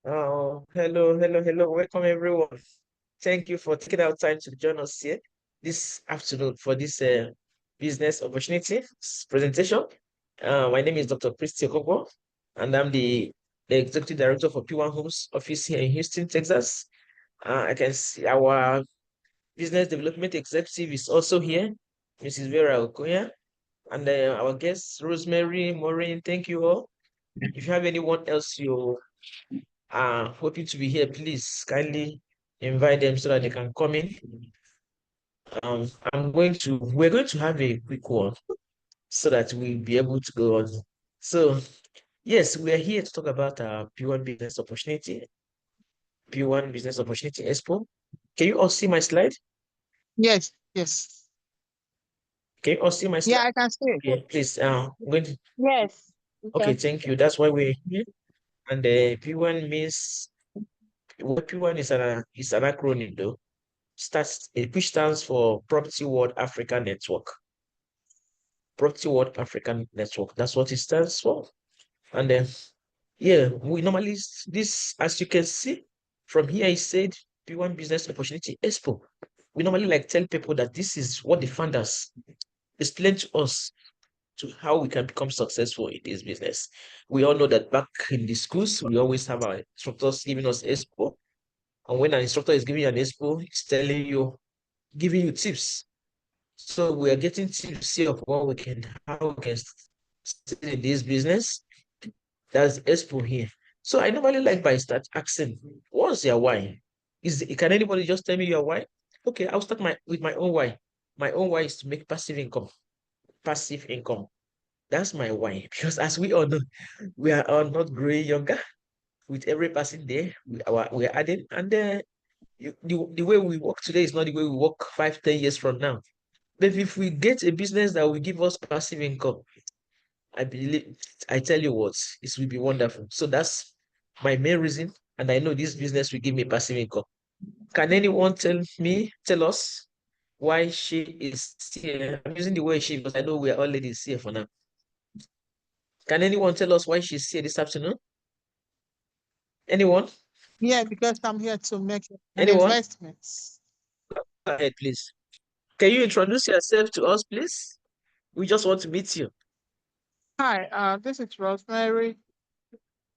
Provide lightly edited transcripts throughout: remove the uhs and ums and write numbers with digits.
Hello. Welcome, everyone. Thank you for taking out time to join us here this afternoon for this business opportunity presentation. My name is Dr. Christy Okonkwo, and I'm the Executive Director for P1 Homes office here in Houston, Texas. I can see our Business Development Executive is also here, Mrs. Vera Okoya, and our guest, Rosemary Maureen. Thank you all. If you have anyone else you hoping to be here, please kindly invite them so that they can come in. We're going to have a quick one so that we'll be able to go on. So, yes, we are here to talk about P1 Business Opportunity Expo. Can you all see my slide? Yes, yes. Can you all see my Yeah, slide? I can see it. Okay, please. I'm going to, Yes, we okay, can see thank you. that. That's why we're here. And P1 means, what P1 is an acronym though. Which stands for Property World Africa Network. Property World African Network. That's what it stands for. And then, yeah, we normally, this, as you can see from here, I said P1 Business Opportunity Expo. We normally like tell people that this is what the founders explain to us to how we can become successful in this business. We all know that back in the schools, we always have our instructors giving us expo. And when an instructor is giving you an expo, he's telling you, giving you tips. So we are getting tips here of how we can stay in this business. That's Expo here. So I normally like by start asking, what's your why? Can anybody just tell me your why? Okay, I'll start with my own why. My own why is to make passive income. Passive income. That's my why. Because as we all know, we are all not growing younger. With every passing day, we are adding. And the way we work today is not the way we work 5, 10 years from now. But if we get a business that will give us passive income, I believe, I tell you what, it will be wonderful. So that's my main reason. And I know this business will give me passive income. Can anyone tell us why she is here? I'm using the word she because I know we are all ladies here for now. Can anyone tell us why she's here this afternoon? Anyone? Yeah, because I'm here to make an Anyone? investment. Go ahead, please. Can you introduce yourself to us, please? We just want to meet you. Hi, this is Rosemary.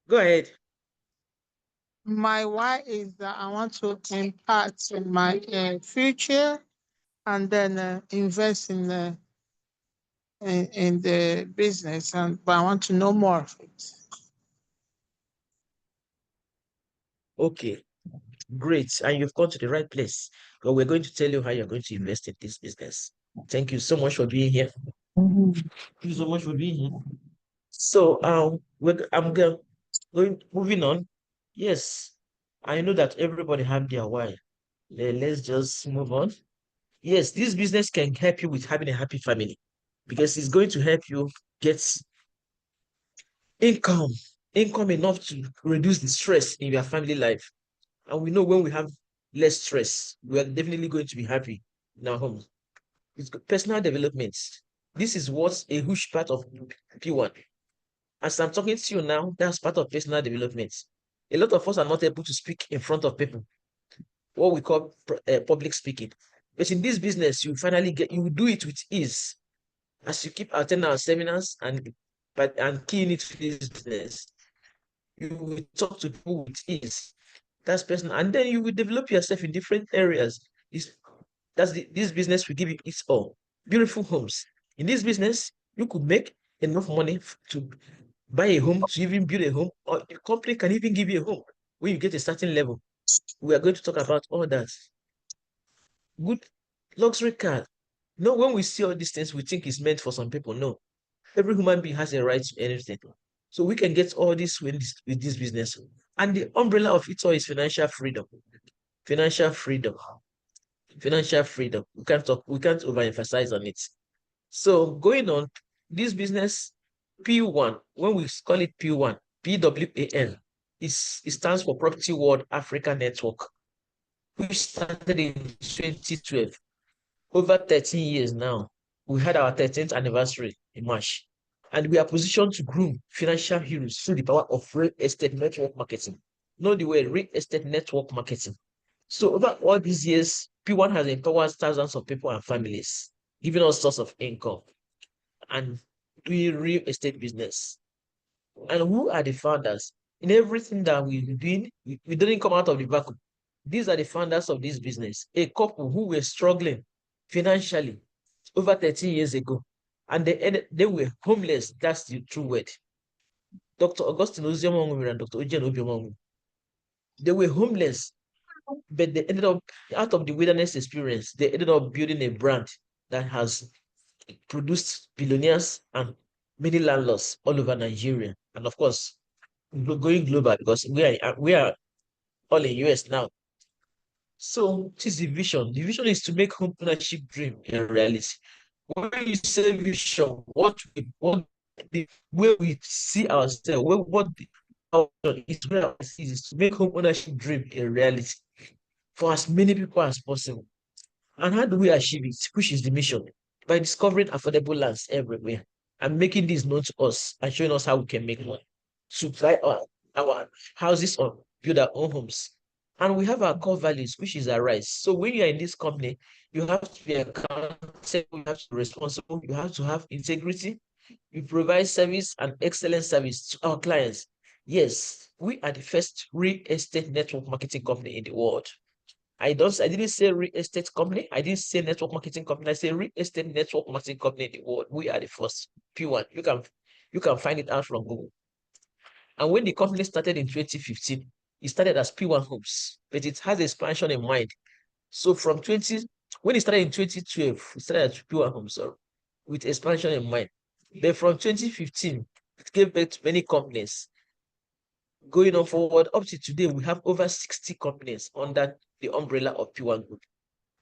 Go ahead. My why is that I want to impact in my future and then invest in the business, but I want to know more of it. Okay. Great. And you've gone to the right place. But we're going to tell you how you're going to invest in this business. Thank you so much for being here. Mhm. Thank you so much for being here. So going moving on. Yes, I know that everybody have their why. Let's just move on. Yes, this business can help you with having a happy family because it's going to help you get income, income enough to reduce the stress in your family life. And we know when we have less stress, we are definitely going to be happy in our home. It's personal development. This is what's a huge part of P1. As I'm talking to you now, that's part of personal development. A lot of us are not able to speak in front of people, what we call public speaking. But in this business, you will do it with ease as you keep attending our seminars and keying it to this business. You will talk to people with ease. That's personal. And then you will develop yourself in different areas. This business will give you its all. Beautiful homes. In this business, you could make enough money to buy a home, to even build a home, or the company can even give you a home when you get a certain level. We are going to talk about all that. Good luxury car. No, when we see all these things, we think it's meant for some people. No, every human being has a right to anything. So we can get all this with this business. And the umbrella of it all is financial freedom. Financial freedom. Financial freedom. We can't overemphasize on it. So going on, this business P1, when we call it P1, PWAN, it stands for Property World Africa Network, which started in 2012. Over 13 years now. We had our 13th anniversary in March. And we are positioned to groom financial heroes through the power of real estate network marketing. know the word real estate network marketing. So over all these years, P1 has empowered thousands of people and families, giving us source of income and doing real estate business. And who are the founders? In everything that we're doing, we didn't come out of the vacuum. These are the founders of this business. A couple who were struggling financially over 13 years ago, and they were homeless. That's the true word. Dr. Augustine Oziomongwe and Dr. Ojen Obiomongwe. They were homeless, but they ended up, out of the wilderness experience, they ended up building a brand that has produced billionaires and many landlords all over Nigeria. And of course, going global because we are all in US now. So this is the vision. The vision is to make home ownership dream a reality. When you say vision, what the way we see ourselves, what our vision is, where our is to make home ownership dream a reality for as many people as possible. And how do we achieve it? Which is the mission? By discovering affordable lands everywhere and making this known to us and showing us how we can make money. Supply our houses or build our own homes. And we have our core values, which is our rights. So when you are in this company, you have to be accountable, you have to be responsible, you have to have integrity, you provide service and excellent service to our clients. Yes, we are the first real estate network marketing company in the world. I didn't say real estate company. I didn't say network marketing company. I say real estate network marketing company in the world. We are the first P1. You can find it out from Google. And when the company started in 2015, it started as P1 Homes, but it has expansion in mind. So when it started in 2012, it started as P1 Homes, sorry, with expansion in mind. Then from 2015, it gave birth to many companies. Going on forward, up to today, we have over 60 companies under the umbrella of P1 Group,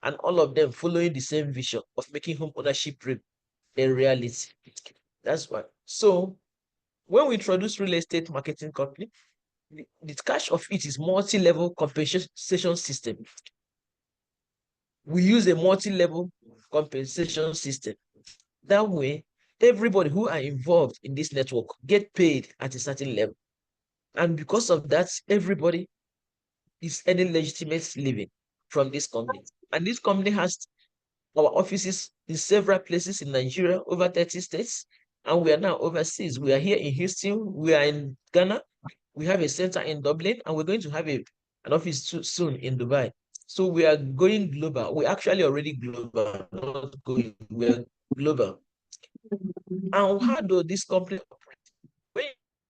and all of them following the same vision of making home ownership dream a reality. That's why. So when we introduce real estate marketing company, the cash of it is multi-level compensation system. We use a multi-level compensation system. That way, everybody who are involved in this network get paid at a certain level. And because of that, everybody is earning legitimate living from this company. And this company has our offices in several places in Nigeria, over 30 states, and we are now overseas. We are here in Houston, we are in Ghana, we have a center in Dublin, and we're going to have an office soon in Dubai. So we are going global. We're actually already global, not going, we're global. And how do this company operate? When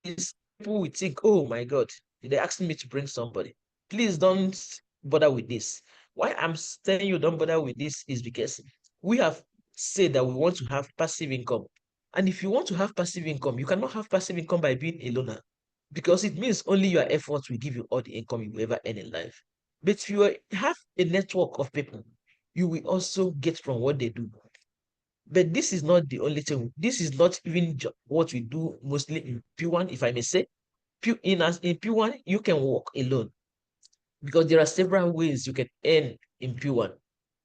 these people will think, oh my God, they asked me to bring somebody. Please don't bother with this. Why I'm telling you don't bother with this is because we have said that we want to have passive income. And if you want to have passive income, you cannot have passive income by being a loner because it means only your efforts will give you all the income you will ever earn in life. But if you have a network of people, you will also get from what they do. But this is not the only thing. This is not even what we do mostly in P1, if I may say. In P1, you can work alone because there are several ways you can earn in P1.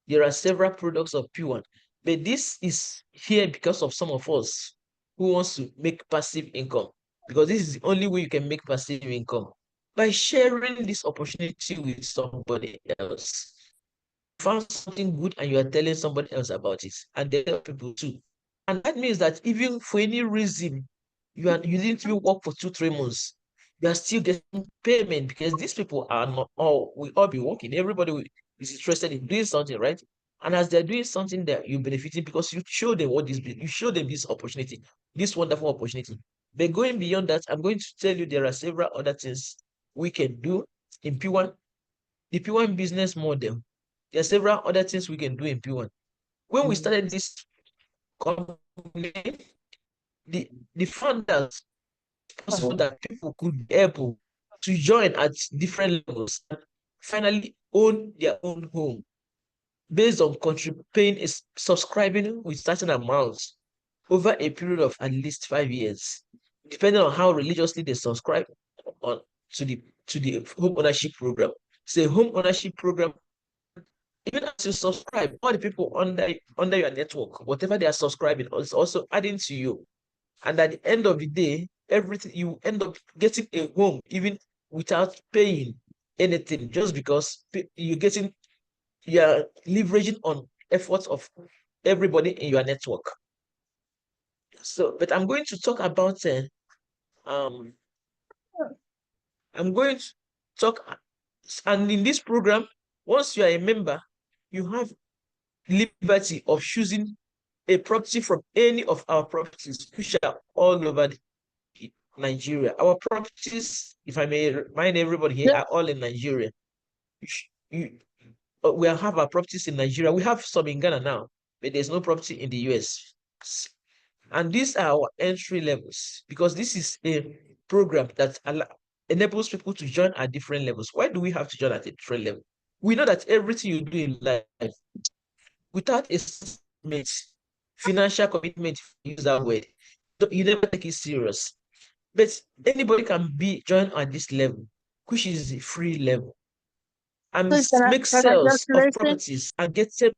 There are several products of P1. But this is here because of some of us who wants to make passive income, because this is the only way you can make passive income by sharing this opportunity with somebody else. Found something good and you are telling somebody else about it, and they tell people too. And that means that even for any reason, you didn't even work for 2-3 months, you are still getting payment because these people are not all we all be working. Is interested in doing something, right? And as they're doing something that you're benefiting because you show them you show them this opportunity, this wonderful opportunity. But going beyond that, I'm going to tell you there are several other things we can do in P1, the P1 business model. There are several other things we can do in P1. When we started this company, the founders possible that people could be able to join at different levels and finally own their own home based on paying subscribing with certain amounts over a period of at least 5 years, depending on how religiously they subscribe on to the home ownership program. Say home ownership program. Even as you subscribe, all the people under your network, whatever they are subscribing, is also adding to you. And at the end of the day, everything you end up getting a home, even without paying anything, just because you are leveraging on efforts of everybody in your network. So, but I'm going to talk about um I'm going to talk, and in this program, once you are a member, you have liberty of choosing a property from any of our properties, which are all over Nigeria. Our properties, if I may remind everybody here, Yeah. are all in Nigeria. You, we have our properties in Nigeria. We have some in Ghana now, but there's no property in the US. And these are our entry levels, because this is a program that enables people to join at different levels. Why do we have to join at a different level? We know that everything you do in life, without a financial commitment, use that word, you never take it serious. But anybody can be joined at this level, which is a free level, and Please, make can I just sales of listen? properties and get them.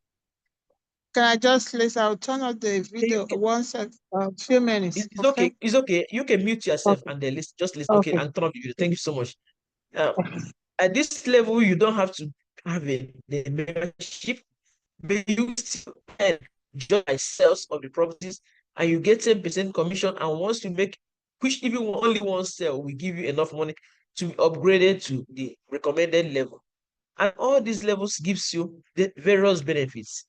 Can I just listen? I'll turn off the video a few minutes. It's Okay. okay. It's okay. You can mute yourself Okay. and then listen. Just listen. Okay, Okay. and turn off the video. Thank you so much. Uh, at this level, you don't have to have the membership, but you still enjoy sales of the properties, and you get 10% commission. And once you make, which even only one sale, we give you enough money to be upgraded to the recommended level. And all these levels gives you the various benefits.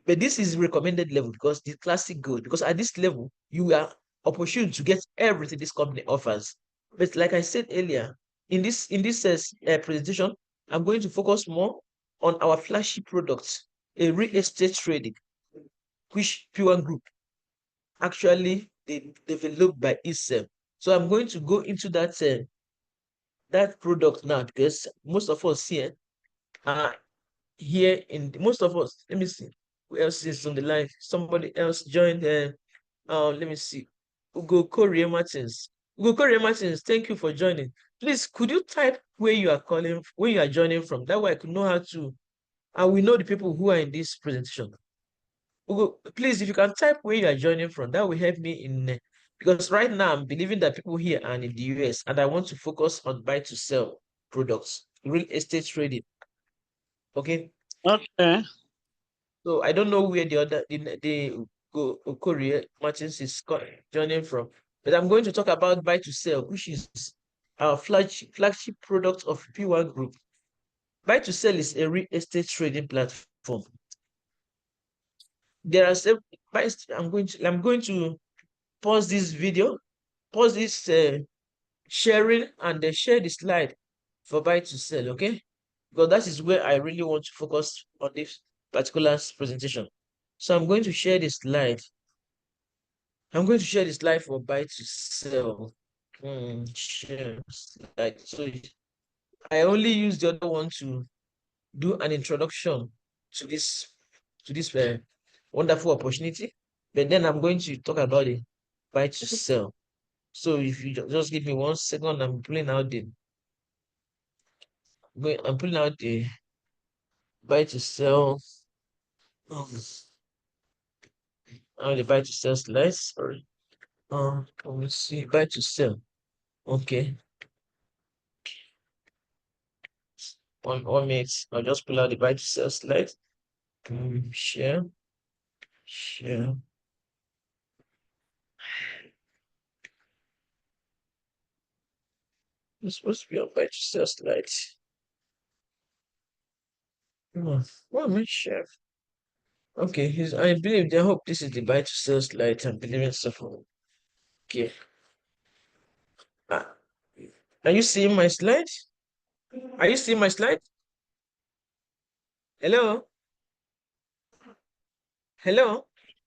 But this is recommended level because the classic gold, because at this level, you are opportunity to get everything this company offers. But like I said earlier, in this presentation, I'm going to focus more on our flagship products, a real estate trading, which P1 Group actually they developed by itself. So I'm going to go into that product now, because most of us here in most of us. Let me see who else is on the line. Somebody else joined. Let me see. Ugo Korea Martins. Ugo Korea Martins, thank you for joining. Please, could you type where you are joining from? That way I could know how to, and we know the people who are in this presentation. Ugo, please, if you can type where you are joining from, that will help me because right now I'm believing that people here are in the US, and I want to focus on buy to sell products, real estate trading. Okay. Okay. So I don't know where the Korea Martins is joining from, but I'm going to talk about buy to sell, which is our flagship product of P1 Group. Buy to sell is a real estate trading platform. There are several. I'm going to pause this video, pause this sharing, and share the slide for buy to sell. Okay, because that is where I really want to focus on this particular presentation. So I'm going to share the slide. I'm going to share the slide for buy to sell. Share slide. So I only use the other one to do an introduction to this wonderful opportunity. But then I'm going to talk about the buy to sell. So if you just give me 1 second, I'm pulling out the buy to sell. Um, the buy to sell slides. Sorry. Let me see. Buy to sell. Okay. 1 minute. I'll just pull out the buy to sell slide. Share. Share. It's supposed to be on buy to sell slide. What am I share? Okay, I hope this is the buy to sell slide. I'm believing so far. Okay. Ah, are you seeing my slide? Are you seeing my slide? Hello? Hello?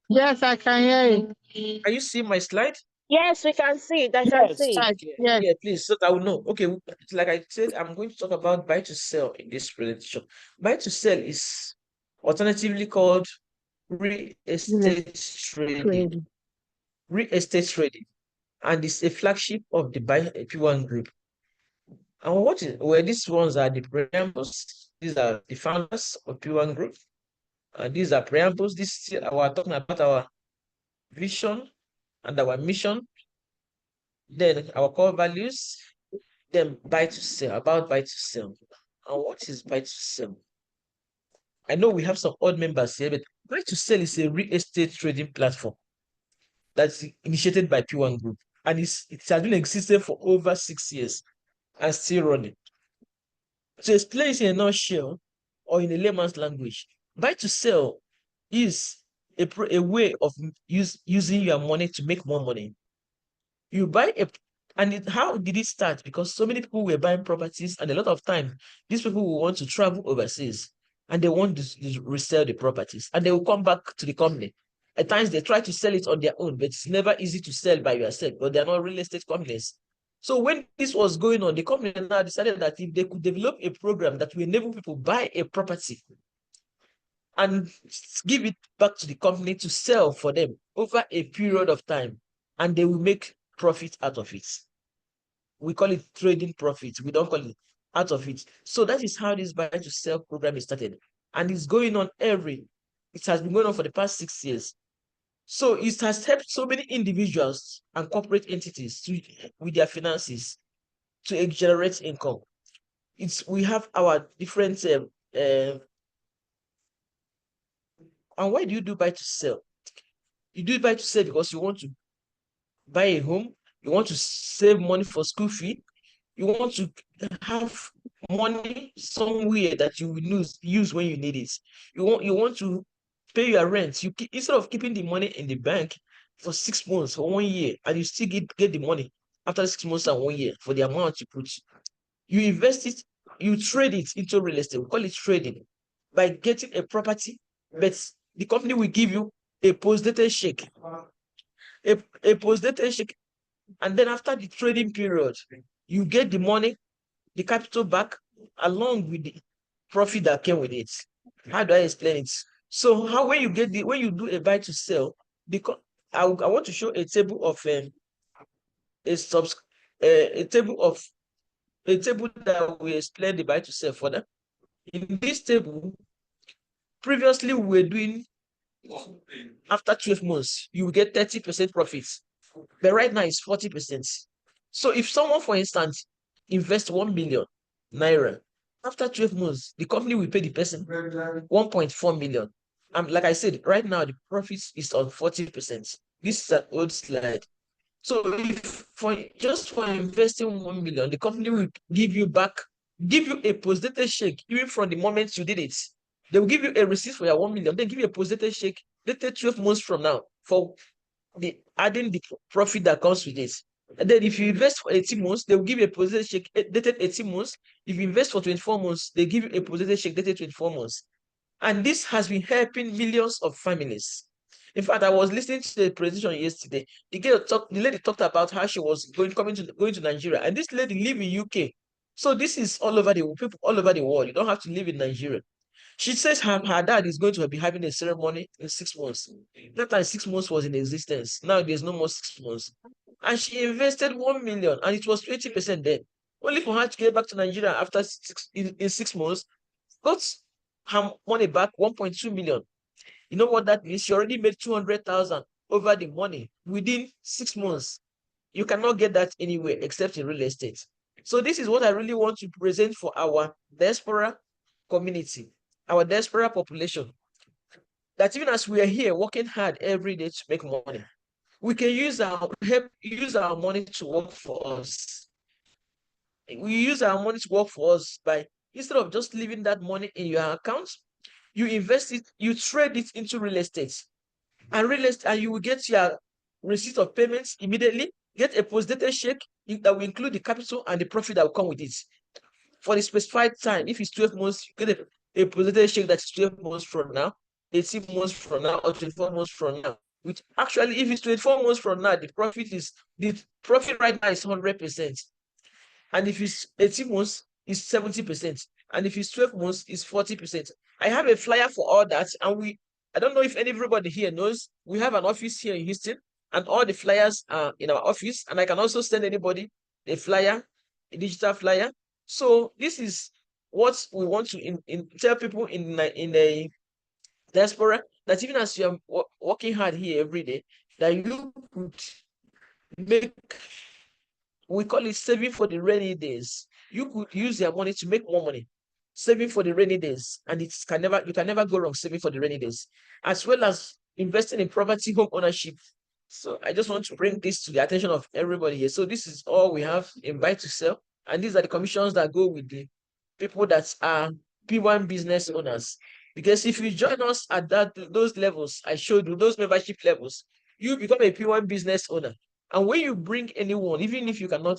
Yes, I can hear you. Are you seeing my slide? Yes, we can see it. I can Yes. see it. Yeah, Yes. yeah, please, so that I will know. Okay, like I said, I'm going to talk about buy to sell in this presentation. Buy to sell is alternatively called real Yes. estate trading. Crazy. Real estate trading, and it's a flagship of the P1 Group. And these ones are the preambles. These are the founders of P1 Group. And these are preambles. We're talking about our vision and our mission, then our core values, Then buy to sell, about buy to sell. And what is buy to sell? I know we have some odd members here, but buy to sell is a real estate trading platform that's initiated by P1 Group. And it has been existing for over 6 years and still running. To explain it in a nutshell, or in a layman's language, buy to sell is a way of using your money to make more money. You buy how did it start? Because so many people were buying properties, and a lot of time, these people will want to travel overseas and they want to resell the properties, and they will come back to the company. At times they try to sell it on their own, but it's never easy to sell by yourself, but they're not real estate companies. So when this was going on, the company now decided that if they could develop a program that will enable people buy a property and give it back to the company to sell for them over a period of time, and they will make profit out of it. We call it trading profit. We don't call it out of it. So that is how this buy to sell program is started. And it's going on it has been going on for the past 6 years. So it has helped so many individuals and corporate entities with their finances to generate income. We have our different and why do you do buy to sell? You do buy to sell because you want to buy a home, you want to save money for school fee, you want to have money somewhere that you will use when you need it. You want to pay your rent. Instead of keeping the money in the bank for 6 months or 1 year, and you still get the money after 6 months and 1 year for the amount you put, you invest it, you trade it into real estate. We call it trading, by getting a property, but the company will give you a post-dated check. A post-dated check, and then after the trading period, you get the money, the capital back, along with the profit that came with it. How do I explain it? So when you do a buy to sell, because I want to show a table of a table that will explain the buy to sell further. In this table, previously we were doing, after 12 months, you will get 30% profits. But right now it's 40%. So if someone, for instance, invests 1 million naira, after 12 months, the company will pay the person 1.4 million. Like I said, right now the profit is on 40%. This is an old slide. So if for investing 1 million, the company will give you a post-dated check even from the moment you did it. They will give you a receipt for your 1 million, then give you a post-dated check dated 12 months from now for adding the profit that comes with it. And then if you invest for 18 months, they will give you a post-dated check dated 18 months. If you invest for 24 months, they give you a post-dated check dated 24 months. And this has been helping millions of families. In fact, I was listening to the presentation yesterday. The lady talked about how she was going to Nigeria, and this lady live in UK. So this is all over people all over the world. You don't have to live in Nigeria. She says her dad is going to be having a ceremony in 6 months. That time 6 months was in existence. Now there's no more 6 months. And she invested 1 million, and it was 20% then. Only for her to get back to Nigeria after in 6 months, got her money back, 1.2 million. You know what that means? She already made 200,000 over the money within 6 months. You cannot get that anywhere except in real estate. So this is what I really want to present for our diaspora community, our diaspora population. That even as we are here working hard every day to make money, we can use our money to work for us. We use our money to work for us by, instead of just leaving that money in your account, you invest it, you trade it into real estate. And you will get your receipt of payments immediately, get a post-dated check that will include the capital and the profit that will come with it. For the specified time, if it's 12 months, you get a post-dated check that's 12 months from now, 18 months from now, or 24 months from now. Which actually, if it's 24 months from now, the profit right now is 100%. And if it's 18 months, it's 70%. And if it's 12 months, it's 40%. I have a flyer for all that. And I don't know if everybody here knows, we have an office here in Houston, and all the flyers are in our office. And I can also send anybody a flyer, a digital flyer. So this is what we want to tell people in the diaspora, that even as you're working hard here every day, that you could make we call it saving for the rainy days. You could use your money to make more money, saving for the rainy days, and you can never go wrong saving for the rainy days, as well as investing in property home ownership. So I just want to bring this to the attention of everybody here. So this is all we have in buy to sell, and these are the commissions that go with the people that are P1 business owners. Because if you join us at those levels I showed you, those membership levels, you become a P1 business owner. And when you bring anyone, even if you cannot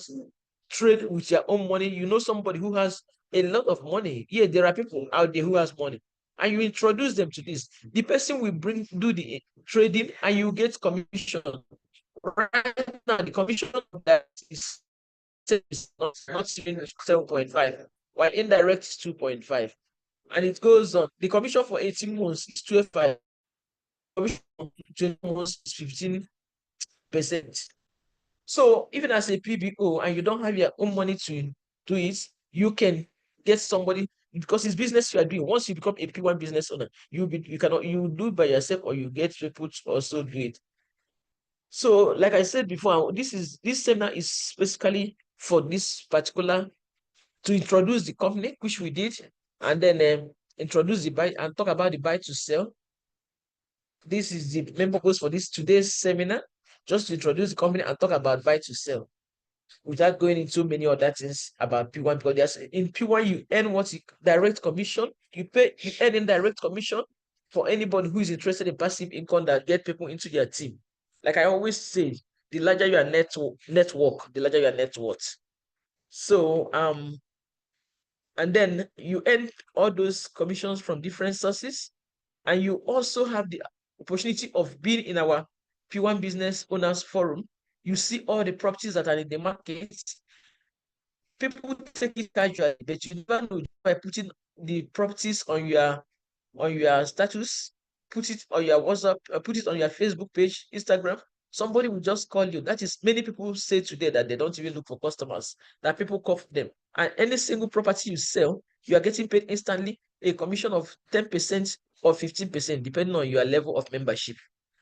trade with your own money, you know somebody who has a lot of money. Yeah, there are people out there who has money, and you introduce them to this. The person will do the trading, and you get commission. Right now, the commission of that is not even 7.5, while indirect is 2.5. And it goes on. The commission for 18 months is 12.5. Commission for 20 months is 15%. So even as a PBO and you don't have your own money to do it, you can get somebody, because it's business you are doing. Once you become a P1 business owner, you do it by yourself, or you get people to also do it. So, like I said before, this seminar is basically for this particular, to introduce the company, which we did, and then introduce the buy and talk about the buy to sell. This is the main purpose for this today's seminar, just to introduce the company and talk about buy to sell, without going into many other things about P1, because in P1 you earn direct commission, you earn indirect commission for anybody who is interested in passive income that get people into your team. Like I always say, the larger your network, the larger your net worth. So and then you earn all those commissions from different sources, and you also have the opportunity of being in our P1 Business Owners Forum. You see all the properties that are in the market. People take it casually, but you never know, by putting the properties on your status, put it on your WhatsApp, put it on your Facebook page, Instagram. Somebody will just call you. That is, many people say today that they don't even look for customers, that people call them. And any single property you sell, you are getting paid instantly a commission of 10% or 15%, depending on your level of membership.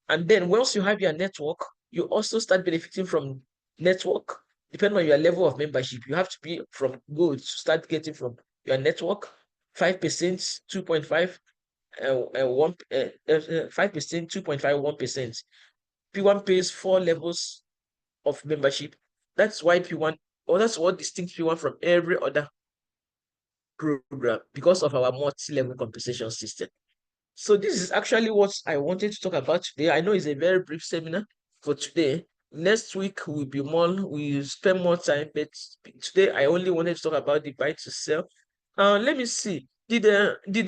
And then once you have your network, you also start benefiting from network. Depending on your level of membership, you have to be from gold to start getting from your network 5%, 2.5, 5%, 2.5, 1%. P1 pays 4 levels of membership. That's why P1, or that's what distinguishes P1 from every other program, because of our multi-level compensation system. So this is actually what I wanted to talk about today. I know it's a very brief seminar for today. Next week we'll spend more time, but today I only wanted to talk about the buy to sell. Let me see. Did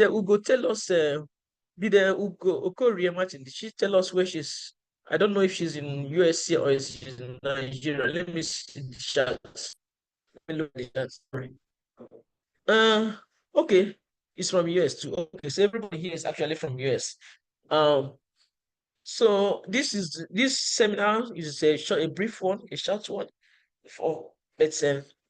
Ugo tell us? Did Ugo Okorie Martin? Did she tell us where she's? I don't know if she's in USC or if she's in Nigeria. Let me see the chat. Let me look at the chat. Sorry. Okay, it's from US too. Okay, so everybody here is actually from US. So this seminar is a brief one, a short one. But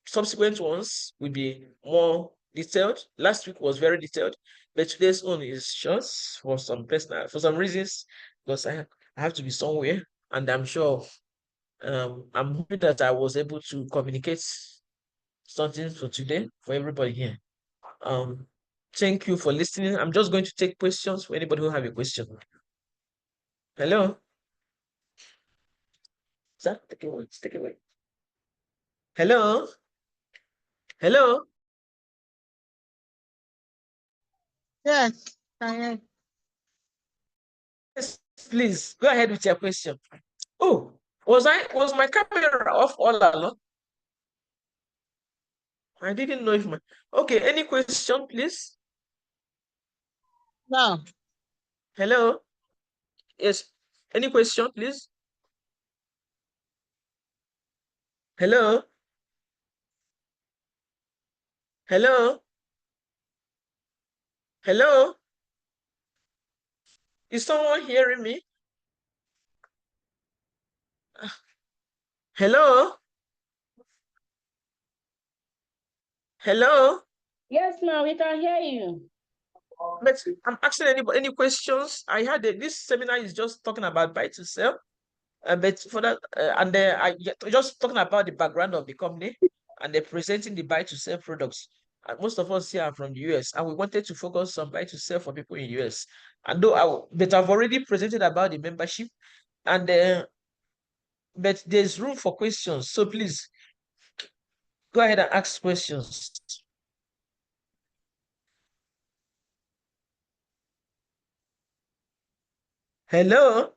subsequent ones will be more detailed. Last week was very detailed, but today's one is short for some reasons, because I have to be somewhere, and I'm sure I'm hoping that I was able to communicate something for today for everybody here. Thank you for listening. I'm just going to take questions for anybody who have a question. Hello? Sir, take it away. Take it away. Hello? Hello? Yes, I am. Yes, please go ahead with your question. Oh, was my camera off all along? I didn't know if my okay, any question, please? No. Hello? Yes. Any question, please? Hello? Hello? Hello? Is someone hearing me? Hello? Hello? Yes, ma'am, we can hear you. I'm asking anybody any questions. I had this seminar is just talking about buy to sell. But for that, and just talking about the background of the company, and they're presenting the buy to sell products. And most of us here are from the US, and we wanted to focus on buy to sell for people in US. And but I've already presented about the membership, and but there's room for questions. So please go ahead and ask questions. Hello?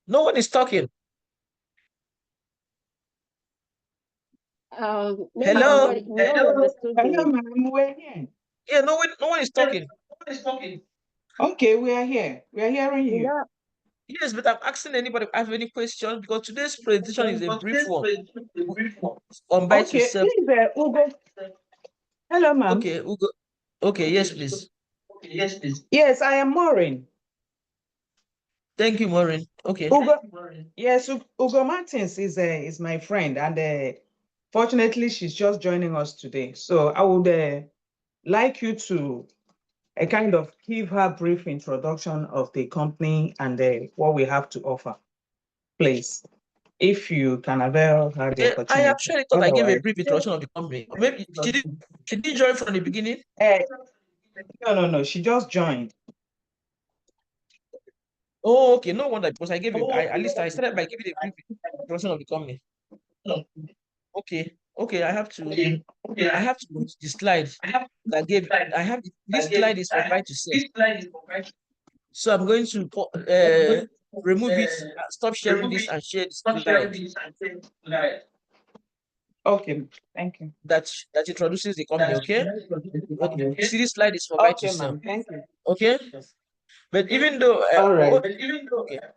No one is talking. Maybe Hello? we all understood Hello, the. ma'am. We're here. Yeah, no one is talking. Okay, we are here. We are hearing We you. know, Yes, but I'm asking anybody have any questions because today's presentation is a brief one on buy to Okay, sell. please, Ugo. Hello, ma'am. Okay, Ugo. Okay, yes, please. Yes, I am Maureen. Thank you, Maureen. Okay. Ugo. Yes, Ugo Martins is my friend, and fortunately, she's just joining us today. So I would like you to kind of give her a brief introduction of the company and what we have to offer, please. If you can avail her the Yeah, I opportunity. actually thought I gave a Otherwise, brief introduction of the company. Maybe she did join from the beginning. no. She just joined. Oh, okay. No wonder because I gave it. At least I started by giving a brief introduction of the company. Okay. Okay. I have to put the slide that gave. This slide is for buy to sell. So I'm going to remove it, stop sharing this, and share the slide Okay, thank you. that introduces the company. Okay. Okay. You see, this slide is for buy to Okay, sell. ma'am. Thank you. Okay. But even though, All right. okay,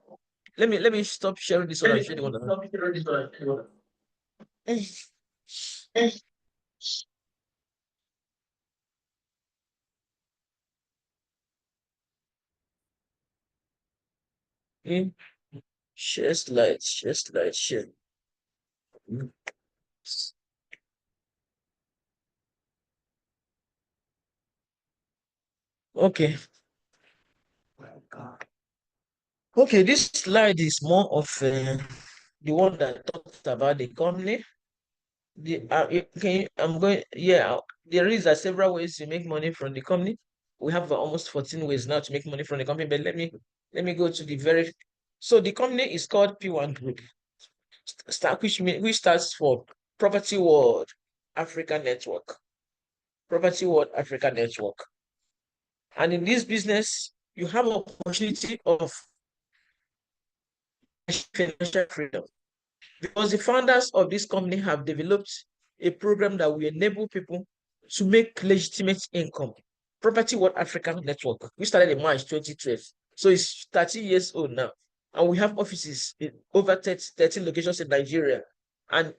let me stop sharing this one and share the one. Okay. Share slide, share slide, share. Okay. Okay, this slide is more of the one that talks about the company. I'm going, yeah, there is several ways to make money from the company. We have almost 14 ways now to make money from the company, but let me go to the very, so the company is called P1 Group, which stands for Property World Africa Network. Property World Africa Network. And in this business, you have opportunity of financial freedom because the founders of this company have developed a program that will enable people to make legitimate income. Property World African Network. We started in March 2012. So it's 30 years old now. And we have offices in over 13 locations in Nigeria. And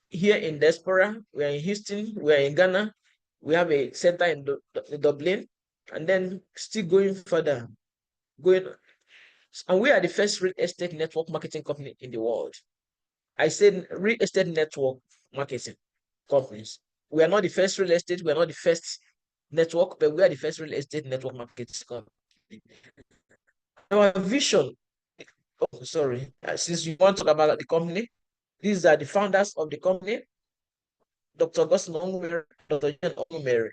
here in diaspora, we are in Houston, we are in Ghana, we have a center in Dublin, and then still going further, and we are the first real estate network marketing company in the world. I said real estate network marketing companies. We are not the first real estate, we are not the first network, but we are the first real estate network marketing company. Our vision, oh, sorry, since you want to talk about the company, these are the founders of the company, Dr. Augustine Onwumere, Dr. Jen Onwumere,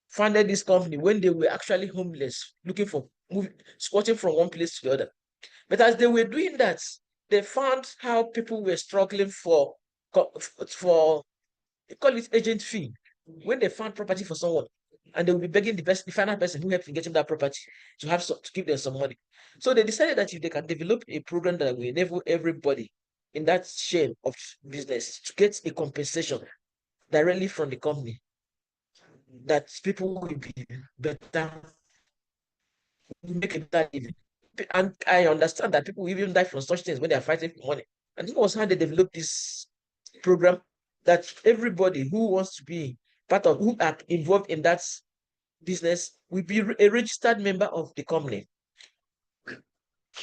founded this company when they were actually homeless, looking for squatting from one place to the other. But as they were doing that, they found how people were struggling for they call it agent fee. When they found property for someone, and they will be begging the final person who helped in getting that property to give them some money. So they decided that if they can develop a program that will enable everybody in that chain of business to get a compensation directly from the company, that people will be better, make a better living. And I understand that people will even die from such things when they are fighting for money. And this was how they developed this program, that everybody who wants to be part of, who are involved in that business, will be a registered member of the company.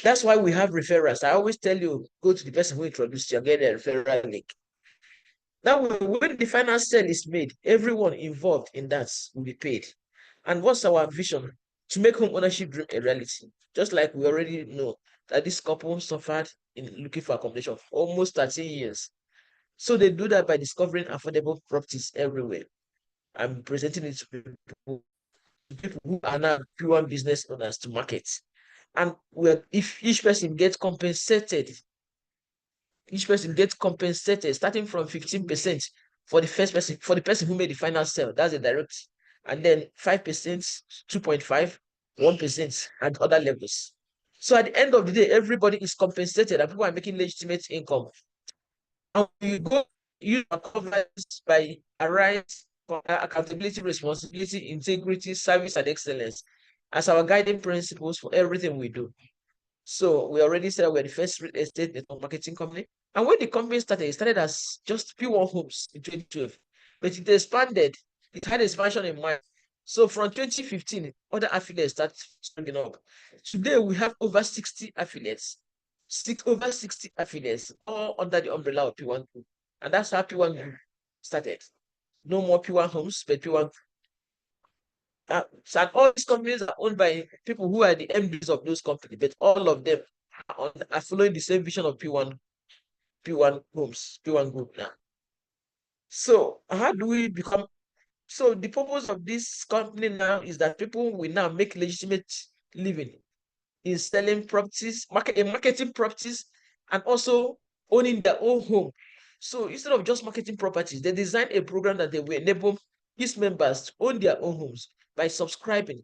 That's why we have referrals. I always tell you, go to the person who introduced you and get a referral link. Now, when the final sale is made, everyone involved in that will be paid. And what's our vision? to make home ownership dream a reality. Just like we already know that this couple suffered in looking for accommodation for almost 13 years. So they do that by discovering affordable properties everywhere and presenting it to people who are now pure business owners to market. And if each person gets compensated starting from 15% for the first person, for the person who made the final sale. That's a direct, and then 5%, 2.5, 1%, and other levels. So at the end of the day, everybody is compensated and people are making legitimate income. And we go use our covers by arise accountability, responsibility, integrity, service, and excellence as our guiding principles for everything we do. So we already said we're the first real estate network marketing company. And when the company started, it started as just P1 Homes in 2012. But it expanded. It had expansion in mind. So from 2015, other affiliates started springing up. Today we have over 60 affiliates. Over 60 affiliates, all under the umbrella of P1 Group. And that's how P1 Group started. No more P1 Homes, but P1. So all these companies are owned by people who are the MDs of those companies, but all of them are following the same vision of P1 Homes, P1 Group now. So how do we become? So the purpose of this company now is that people will now make legitimate living in selling properties, marketing properties, and also owning their own home. So instead of just marketing properties, they designed a program that they will enable its members to own their own homes by subscribing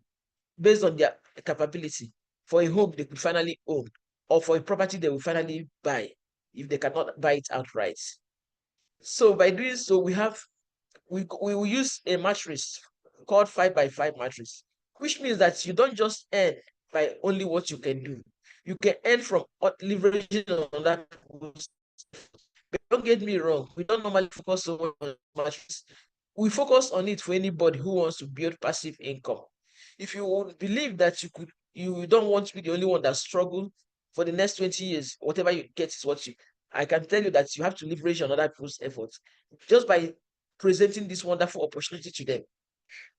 based on their capability for a home they could finally own or for a property they will finally buy if they cannot buy it outright. So by doing so, we will use a matrix called 5x5 matrix, which means that you don't just earn by only what you can do. You can earn from leveraging on that. But don't get me wrong, we don't normally focus so much on matrix. We focus on it for anybody who wants to build passive income. If you would believe that you don't want to be the only one that struggle for the next 20 years, whatever you get is what you, I can tell you that you have to leverage on other people's efforts just by presenting this wonderful opportunity to them.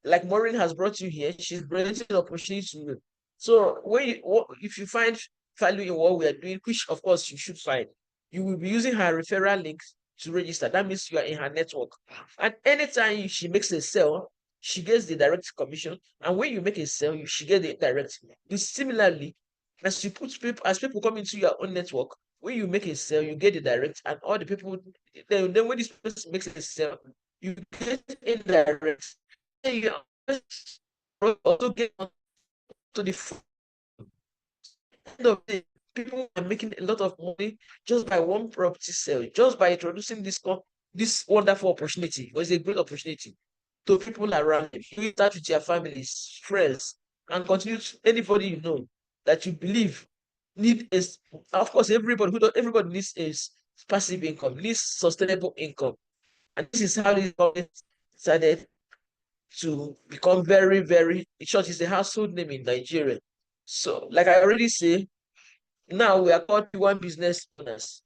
Like Maureen has brought you here, she's presenting an opportunity to you. So if you find value in what we are doing, which of course you should find, you will be using her referral links to register. That means you are in her network. And anytime she makes a sale, she gets the direct commission. And when you make a sale, she gets the direct. Similarly, as people come into your own network, when you make a sale, you get the direct, and all the people then when this person makes a sale, you get indirect. Then you also get to the end of the day, people are making a lot of money just by one property sale, just by introducing this wonderful opportunity. It was a great opportunity to people around you. You start with your families, friends, and continue to anybody you know that you believe need is of course everybody needs is passive income, needs sustainable income. And this is how this company started to become very, very, in short, it's a household name in Nigeria. So, like I already say, now we are called P1 business owners.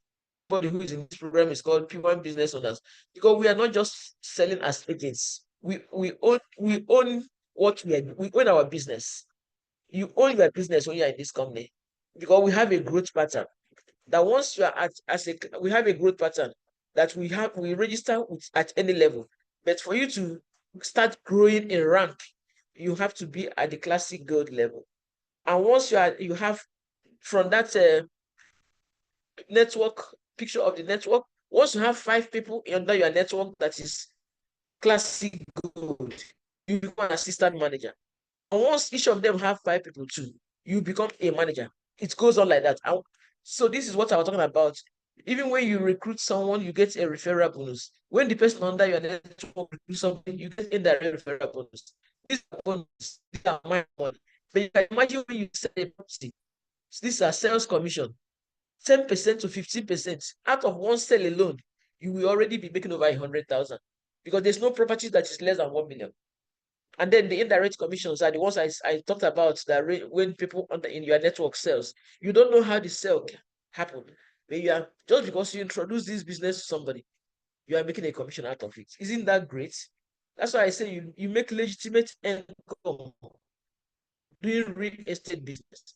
Everybody who is in this program is called P1 business owners because we are not just selling as agents. We own what we own our business. You own your business when you are in this company because we have a growth pattern that once you are we have a growth pattern that we register with at any level. But for you to start growing in rank, you have to be at the classic gold level. And once you have from that network picture of the network, once you have 5 people under your network that is classic gold, you become an assistant manager. And once each of them have 5 people too, you become a manager. It goes on like that. So this is what I was talking about. Even when you recruit someone, you get a referral bonus. When the person under your network recruits something, you get indirect referral bonus. These are bonus. These are my money. But you can imagine when you sell a property, these are sales commission, 10% to 15%. Out of one sale alone, you will already be making over 100,000 because there's no property that is less than 1 million. And then the indirect commissions are the ones I talked about that when people in your network sells, you don't know how the sale happened. But you are just because you introduce this business to somebody, you are making a commission out of it. Isn't that great? That's why I say you make legitimate income doing real estate business.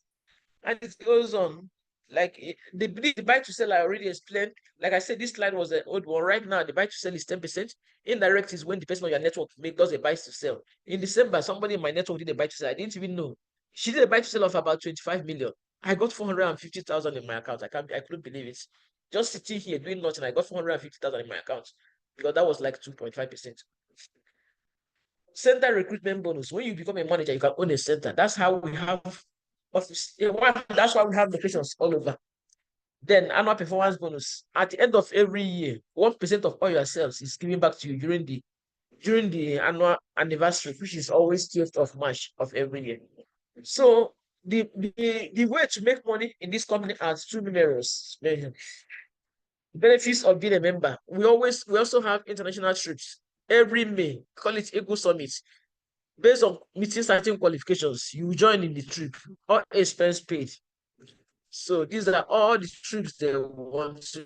And it goes on. Like the buy to sell I already explained. Like I said, this slide was an old one. Right now, the buy to sell is 10%. Indirect is when the person on your network does a buy to sell. In December, somebody in my network did a buy to sell. I didn't even know. She did a buy to sell of about 25 million. I got 450,000 in my account. I couldn't believe it. Just sitting here doing nothing, I got 450,000 in my account because that was like 2.5%. Center recruitment bonus. When you become a manager, you can own a center. That's how we have office. That's why we have locations all over. Then annual performance bonus. At the end of every year, 1% of all your sales is given back to you during the annual anniversary, which is always 12th of March of every year. So the way to make money in this company are too numerous. Benefits of being a member. We also have international trips every May. Call it Eagle Summit. Based on meeting certain qualifications, you join in the trip, all expense paid. So these are all the trips they want to.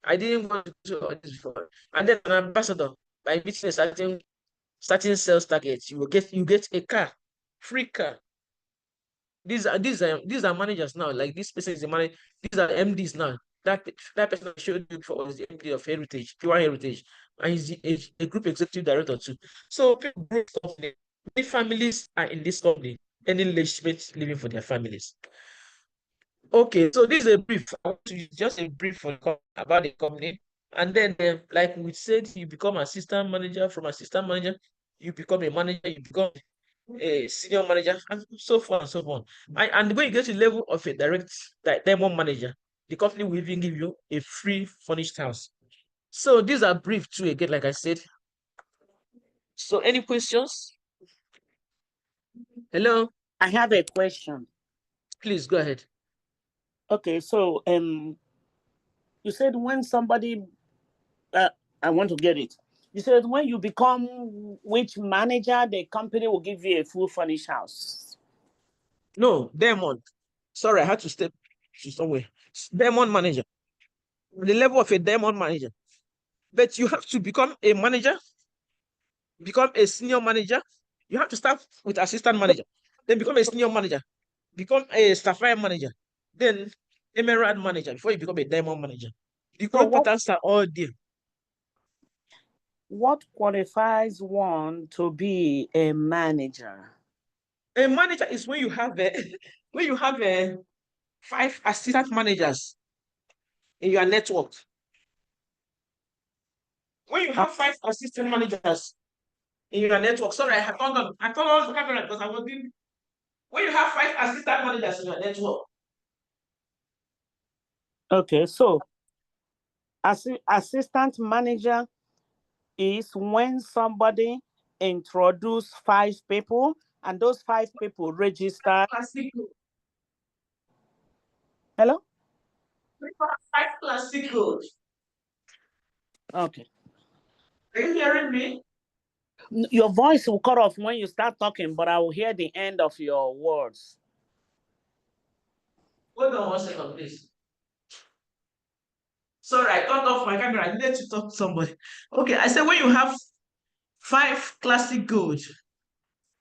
I didn't want to do all this before. And then an ambassador, by meeting a certain sales target, you get a car, free car. These are managers now. Like this person is a manager. These are MDs now. That person I showed you before was the MD of Heritage, PWAN Heritage, and he's a group executive director too. So people grow company. Many families are in this company, earning legitimate living for their families. Okay, so this is a brief. I want to use just a brief about the company, and then like we said, you become assistant manager. From assistant manager, you become a manager. You become a senior manager, and so forth and so on. And when you get to the level of a direct diamond manager, the company will even give you a free furnished house. So these are brief too, again, like I said. So any questions? Hello, I have a question. please go ahead. Okay, so you said when somebody, I want to get it. You said when you become which manager, the company will give you a full furnished house. No, diamond. Sorry, I had to step to somewhere. Diamond manager. The level of a diamond manager. But you have to become a manager, become a senior manager. You have to start with assistant manager, then become a senior manager, become a sapphire manager, then emerald manager before you become a diamond manager. The So growth patterns are all there. what qualifies one to be a manager? A manager is when you have when you have 5 assistant managers in your network. When you have 5 assistant managers in your network, sorry, I turned on the camera because I was doing. When you have 5 assistant managers in your network. Okay, so assistant manager is when somebody introduce 5 people and those 5 people register. Classic. Hello? 5 classic codes. Okay. Are you hearing me? Your voice will cut off when you start talking, but I will hear the end of your words. Hold on 1 second, please. Sorry, I turned off my camera. I needed to talk to somebody. Okay, I said when you have 5 classic goals,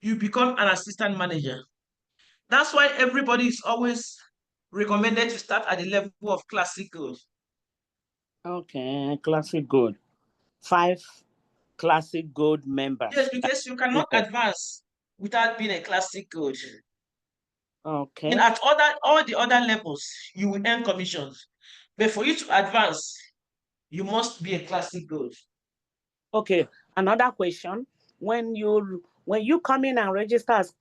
you become an assistant manager. That's why everybody is always recommended to start at the level of classic goals. Okay, classic gold. 5 classic gold members. Yes, because you cannot advance without being a classic gold. Okay. And at all the other levels, you will earn commissions. But for you to advance, you must be a classic gold. Okay, another question. When you come in and register as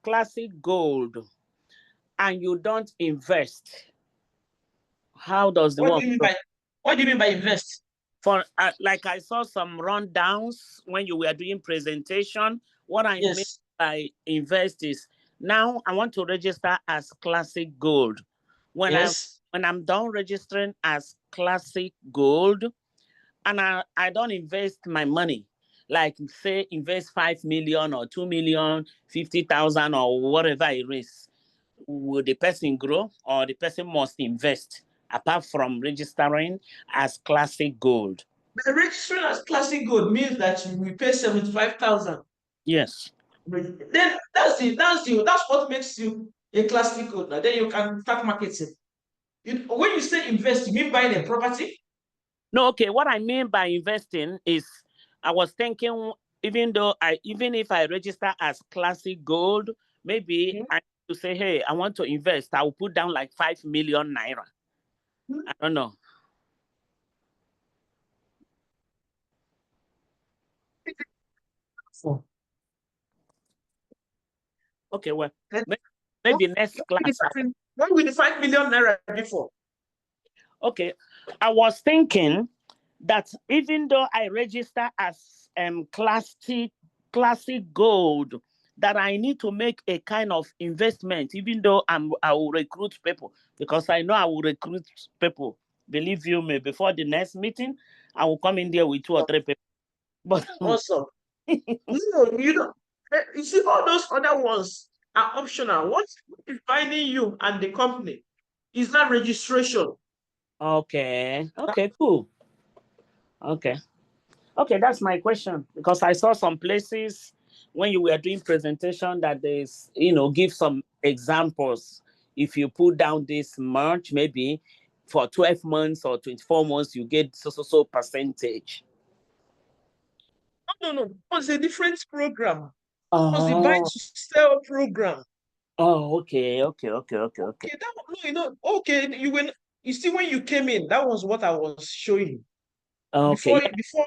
classic gold and you don't invest, how does the What work? do you mean by invest? For like I saw some rundowns when you were doing presentation. What I mean Yes. by invest is now I want to register as classic gold. When I'm done registering as classic gold, and I don't invest my money, like say invest 5 million or 2 million, 50,000 or whatever it is, will the person grow or the person must invest apart from registering as classic gold? But registering as classic gold means that you will pay 75,000. Yes. Then that's what makes you a classic code. Now then you can start marketing. When you say invest, you mean buying a property? No, okay. What I mean by investing is, I was thinking, even if I register as classic gold, maybe Mhm. I need to say, hey, I want to invest. I will put down like 5 million naira. I don't know. So, Okay, well, then maybe next class. what will the 5 million naira be for? Okay, I was thinking that even though I register as classic gold, that I need to make a kind of investment, even though I will recruit people, because I know I will recruit people. Believe you me, before the next meeting, I will come in there with 2 or 3 people. But Also, no, you know, you see, all those other ones are optional. What is binding you and the company is that registration. okay, cool. Okay. Okay, that's my question, because I saw some places when you were doing presentation that there's, give some examples. If you put down this much, maybe for 12 months or 24 months, you get so percentage. No. It was a different program. It was the buy Oh, to sell program. okay. Okay, that one, no, okay, you see when you came in, that was what I was showing. Okay, Before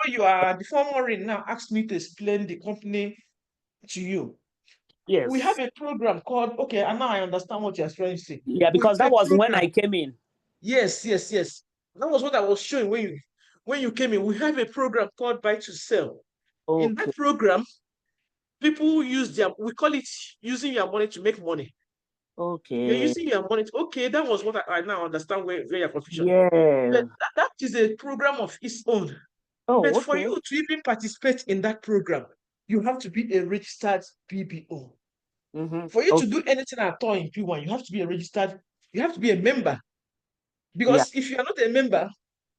Maureen now asked me to explain the company to you. We have yes. a program called, okay, and now I understand what you're trying to say. Yeah, We because have that a was when program. I came in. Yes. That was what I was showing when you came in. We have a program called Buy to Sell. In Okay, that program, people we call it using your money to make money. You're okay. using your money. Okay, that was what I now understand where your confusion. But Yeah. that is a program of its own. But Oh, for okay. you to even participate in that program, you have to be a registered PBO. Mm-hmm. For you to Okay. do anything at all in P1, you have to be a member. Yeah, Because if you are not a member,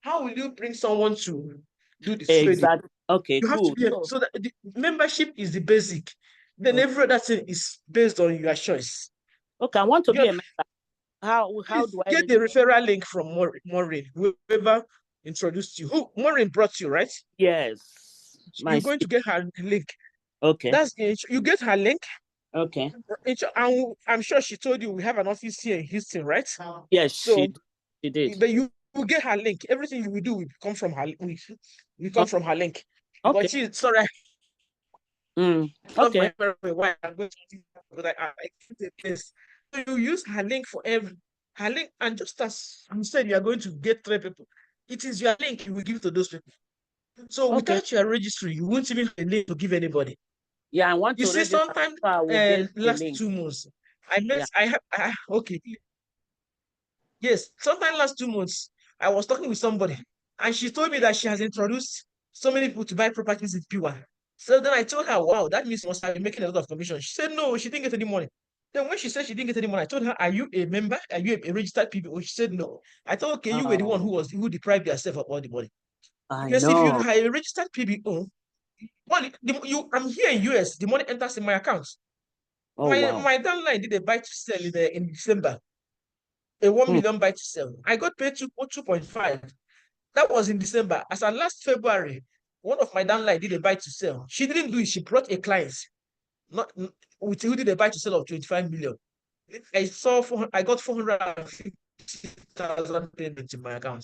how will you bring someone to do the trading? exactly. Okay, You have to cool. be So, so that the membership is the basic. Then every other thing is based on your choice. okay, I want to You be have, a member. How please do I get the register? referral link from Maureen, whoever introduced you. Who Maureen brought you, right? Yes, my You're going to get her link. okay, That's you get her link. okay. I'm sure she told you we have an office here in Houston, right? Yes, So, she did. but you will get her link. Everything you will do will come from her. We come Okay, from her link okay. because she's sorry. I love Okay, my wife. I'm going to but I keep the place. So you use her link for her link, and just as you said, you are going to get 3 people. It is your link you will give to those people. So okay. without your registry, you won't even have a link to give anybody. Yeah, I want You to see, register, sometimes so I will get a last link. 2 months, I met Yeah. I have okay. Yes, sometime last 2 months, I was talking with somebody, and she told me that she has introduced so many people to buy properties in Piwa. So then I told her, wow, that means you must have been making a lot of commission. She said, no, she didn't get any money. Then when she said she didn't get any money, I told her, are you a member? Are you a registered PBO? She said, no. I thought, okay, you were the one Oh, who deprived yourself of all the money. I Because if you know. are a registered PBO, I'm here in US, the money enters in my account. Oh, My wow. my downline did a buy to sell in December, a 1 Hmm. million buy to sell. I got paid 2.5. That was in December. As of last February, one of my downline did a buy to sell. She didn't do it. She brought a client, not with who did a buy to sell of 25 million. I got 450,000 payments in my account.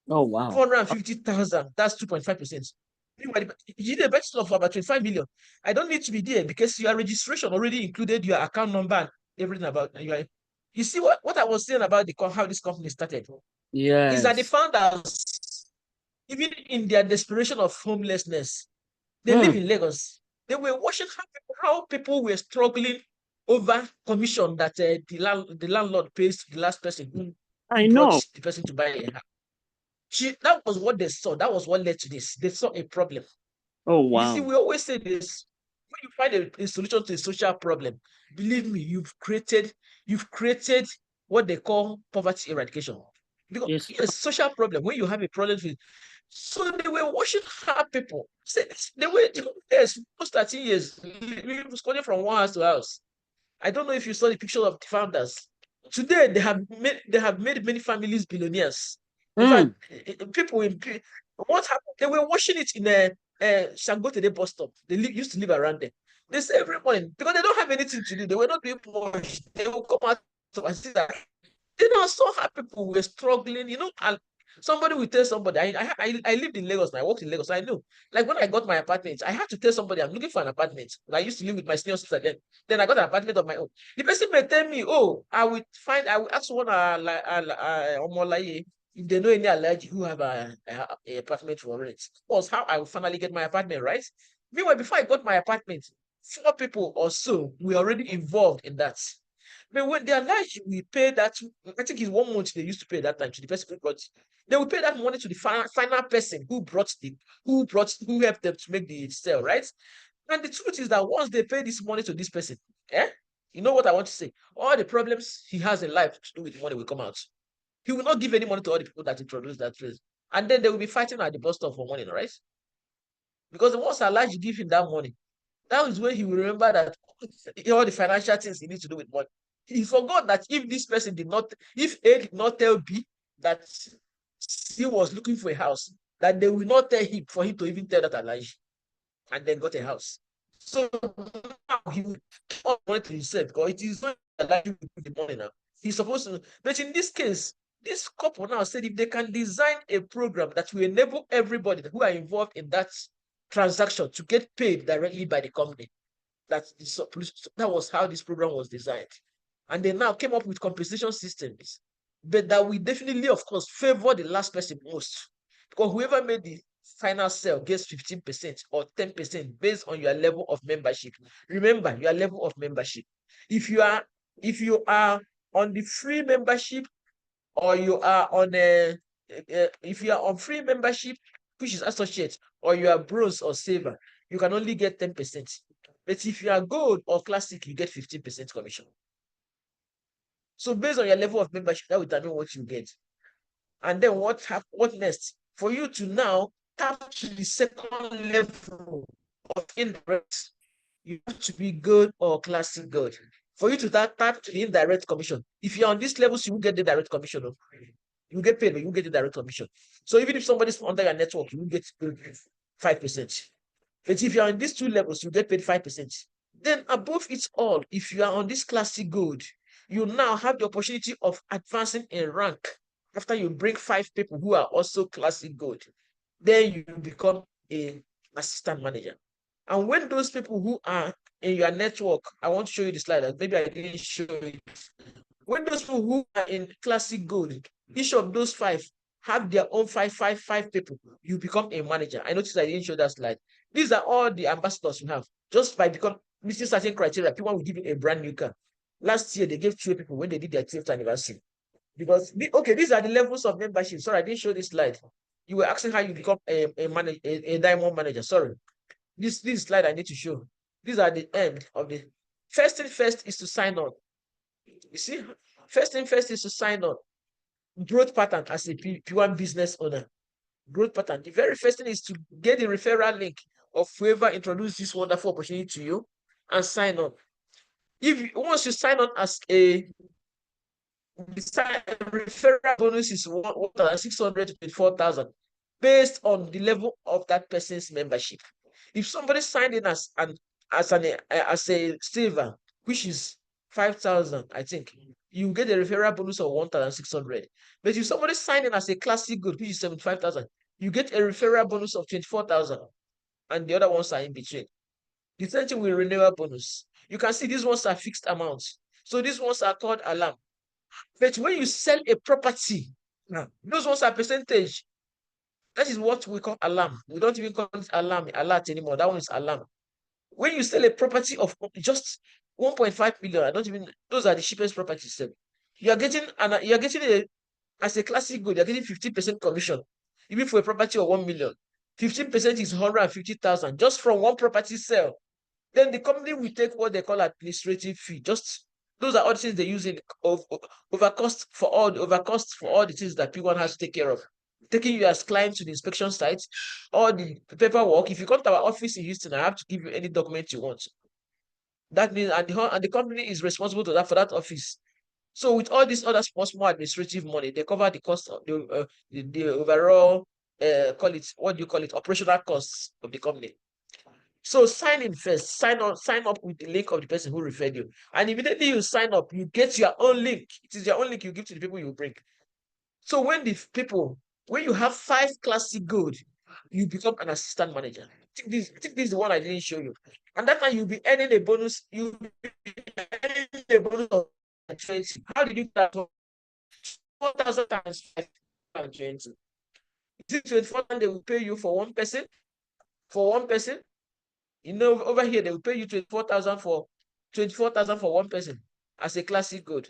Oh, wow. 450,000. That's 2.5%. Meanwhile, you did a buy to sell of about 25 million. I don't need to be there because your registration already included your account number and everything about you. You see what I was saying about how this company started is that the Yes. founders, even in their desperation of homelessness, they live Hmm. in Lagos. They were watching how people were struggling over commission that the landlord pays to the last person who I brought know. the person to buy a house. That was what they saw. That was what led to this. They saw a problem. Oh, You see, wow. we always say this. When you find a solution to a social problem, believe me, you've created what they call poverty eradication. Because Yes. yes, social problem. When you have a problem with, so they were washing her people. They were yes, almost 13 years, going from one house to house. I don't know if you saw the picture of the founders. Today they have made many families billionaires. In fact, Mm. people in what happened? They were washing it in a Shangote bus stop. They used to live around there. They say every morning because they don't have anything to do. They were not doing much. They will come out and see that. Then I saw how people were struggling, and somebody will tell somebody. I lived in Lagos and I worked in Lagos. So I know. Like when I got my apartment, I had to tell somebody I'm looking for an apartment. I used to live with my senior sister then. Then I got an apartment of my own. The person may tell me, "Oh, I will ask one Omolaye if they know any allergy who have a apartment for rent." Was how I will finally get my apartment, right? Meanwhile, before I got my apartment, 4 people or so were already involved in that. But when they are large, we pay that. I think it's 1 month they used to pay that time to the person who brought it. They will pay that money to the final person who helped them to make the sale, right? And the truth is that once they pay this money to this person, eh? You know what I want to say? All the problems he has in life to do with money will come out. He will not give any money to all the people that introduced that place. And then they will be fighting at the bus stop for money, right? Because once Allah you give him that money, that is when he will remember that all the financial things he needs to do with money. He forgot that if A did not tell B that C was looking for a house, that they will not tell him for him to even tell that Elijah and then got a house. So now he will keep on money to himself because it is not Elijah with the money now. He's supposed to, but in this case, this couple now said if they can design a program that will enable everybody who are involved in that transaction to get paid directly by the company, that was how this program was designed. And they now came up with compensation systems, but that will definitely, of course, favor the last person most. Because whoever made the final sale gets 15% or 10% based on your level of membership. Remember, your level of membership. If you are on the free membership, or you are on if you are on free membership, which is associate, or you are bronze or silver, you can only get 10%. But if you are gold or classic, you get 15% commission. So based on your level of membership, that will determine what you get. And then what next? For you to now tap to the second level of indirect, you have to be gold or classic gold. For you to tap to the indirect commission, if you're on these levels, you will get the direct commission. You get paid, but you get the direct commission. So even if somebody's under your network, you will get 5%. But if you're on these 2 levels, you get paid 5%. Then above it all, if you are on this classic gold, you now have the opportunity of advancing in rank after you bring 5 people who are also classic gold. Then you become an assistant manager. And when those people who are in your network, I want to show you the slide. Maybe I didn't show it. When those people who are in classic gold, each of those 5 have their own five people, you become a manager. I noticed I didn't show that slide. These are all the ambassadors you have. Just by meeting certain criteria, people will give you a brand new car. Last year, they gave 2 people when they did their 10th anniversary. Because, okay, these are the levels of membership. Sorry, I didn't show this slide. You were asking how you become a diamond manager. Sorry. This slide I need to show. These are the end of the first thing first is to sign on. You see, first thing first is to sign on. Growth pattern as a PWAN business owner. Growth pattern. The very first thing is to get the referral link of whoever introduced this wonderful opportunity to you and sign on. Once you sign on as a referral bonus is 1,600 to 4,000 based on the level of that person's membership. If somebody signed in as a silver, which is 5,000, I think, you get a referral bonus of 1,600. But if somebody signed in as a classic good, which is 75,000, you get a referral bonus of 24,000, and the other ones are in between. The same thing with renewal bonus. You can see these ones are fixed amounts. So these ones are called alarm. But when you sell a property, those ones are percentage. That is what we call alarm. We don't even call it alert anymore. That one is alarm. When you sell a property of just 1.5 million, those are the cheapest properties. You are getting as a classic good, you're getting 50% commission. Even for a property of 1 million, 15% is 150,000 just from one property sale. Then the company will take what they call administrative fee, just Those are all the things they use in overcost for all the things that P1 has to take care of. Taking you as client to the inspection site, all the paperwork. If you come to our office in Houston, I have to give you any document you want. That means, and the company is responsible for that office. So with all these other small administrative money, they cover the cost of the overall operational costs of the company. So sign in first, sign up with the link of the person who referred you. And immediately you sign up, you get your own link. It is your own link you give to the people you bring. So when you have 5 classic good, you become an assistant manager. I think this is the one I didn't show you. And that time you'll be earning a bonus, of 20. How did you do that? 4,000 times 5 and 20. Is it 24,000 they will pay you for one person? For one person? Over here they will pay you 24,000 for one person as a classic good.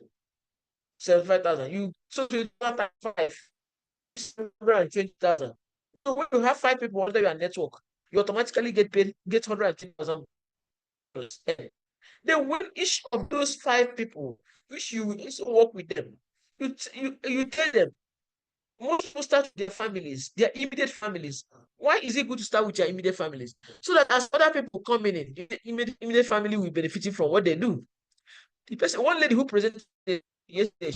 75,000. So 24 times 5, 120,000. So when you have 5 people under your network, you automatically get 120,000. Then when each of those 5 people, which you will also work with them, you tell them, most people start with their families, their immediate families. Why is it good to start with your immediate families? So that as other people come in, the immediate family will benefit from what they do. One lady who presented yesterday,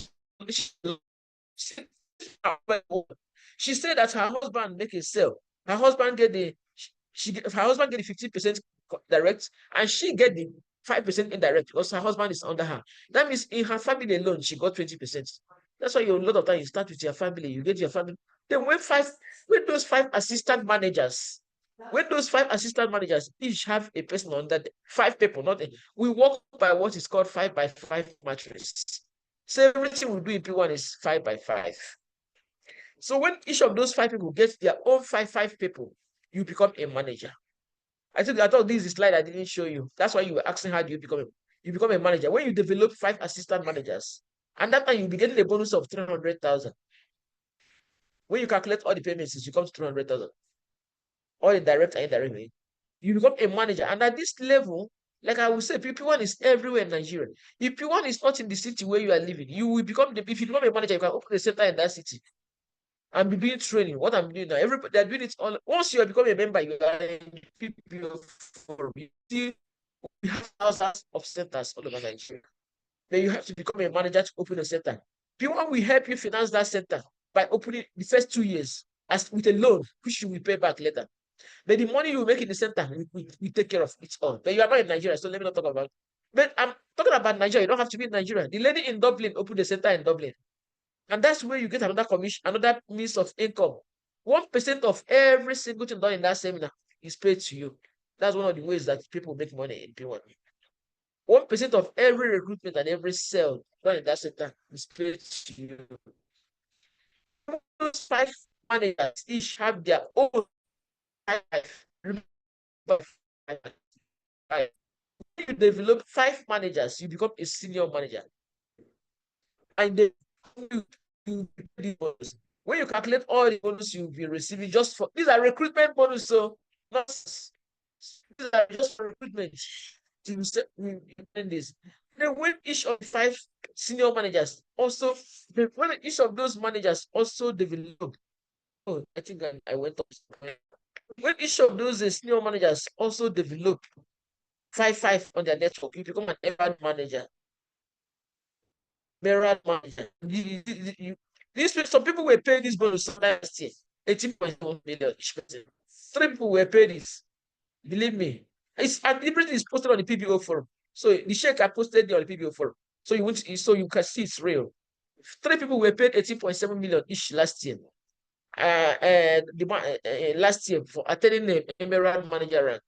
she said that her husband make a sale. Her husband get the 15% direct, and she get the 5% indirect because her husband is under her. That means in her family alone, she got 20%. That's why a lot of times you start with your family, you get your family. Then when those five assistant managers each have a person under 5 people, we work by what is called 5x5 matrix. So everything we do in P1 is 5x5. So when each of those 5 people gets their own 5 people, you become a manager. I thought this is a slide I didn't show you. That's why you were asking how do you become a manager. When you develop 5 assistant managers, and that time you'll be getting a bonus of 300,000. When you calculate all the payments, it becomes 300,000. All the direct and indirect. You become a manager. And at this level, like I will say, P1 is everywhere in Nigeria. If P1 is not in the city where you are living, you will become if you become a manager, you can open a center in that city and be doing training. What I'm doing now, everybody they're doing it all. Once you have become a member, you are in PPO forum. We have thousands of centers all over Nigeria. Then you have to become a manager to open a center. P1 will help you finance that center by opening the first 2 years as with a loan, which you will pay back later. But the money you make in the center, we take care of it all. But you are not in Nigeria, so let me not talk about it. But I'm talking about Nigeria. You don't have to be in Nigeria. The lady in Dublin opened a center in Dublin. And that's where you get another commission, another means of income. 1% of every single thing done in that seminar is paid to you. That's one of the ways that people make money in P1. 1% of every recruitment and every sale done in that center is paid to you. Those 5 managers each have their own life. When you develop 5 managers, you become a senior manager. And then when you calculate all the bonus you'll be receiving just for these are recruitment bonus, so these are just for recruitment. This. Then when each of the 5 senior managers also, when each of those managers also develop, I think I went up. When each of those senior managers also develop 5 on their network, you become an emerald manager. Some people were paid this bonus last year, 18.1 million each person. 3 people were paid this. Believe me. And everything is posted on the PBO forum. So the check I posted there on the PBO forum. So you can see it's real. 3 people were paid 18.7 million each last year. Last year for attending the emerald manager rank.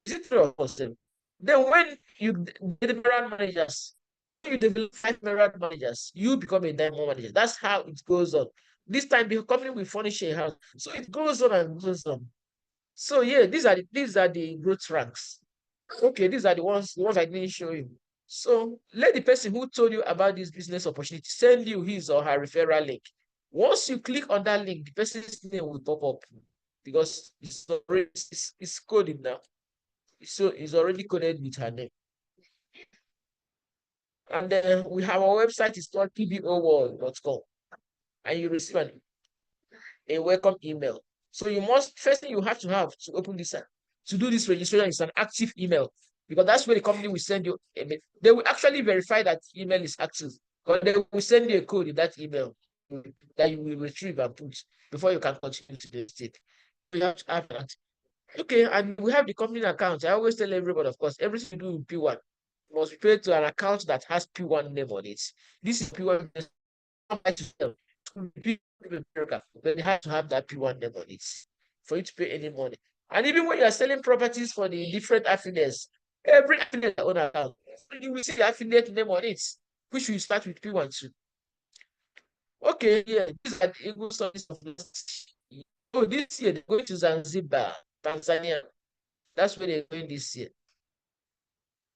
Is it true or false? Then when you get emerald managers, you develop 5 emerald managers, you become a diamond manager. That's how it goes on. This time the company will furnish a house. So it goes on and goes on. So yeah, these are the growth ranks. Okay, these are the ones I didn't show you. So let the person who told you about this business opportunity send you his or her referral link. Once you click on that link, the person's name will pop up because it's coded now. So it's already coded with her name. And then we have our website is called pboworld.com, and you receive a welcome email. So you must, first thing you have to open this, to do this registration is an active email, because that's where the company will send you a mail. They will actually verify that email is active, because they will send you a code in that email that you will retrieve and put before you can continue to the state. You have to have that. Okay, and we have the company account. I always tell everybody, of course, everything you do with P1 must be paid to an account that has P1 name on it. This is P1 to sell. Then you have to have that P1 name on it for you to pay any money. And even when you are selling properties for the different affiliates, every affiliate own account, you will see the affiliate name on it, which will start with P1 too. Okay, yeah, these are the Eagle Service of last year. Oh, this year they're going to Zanzibar, Tanzania. That's where they're going this year.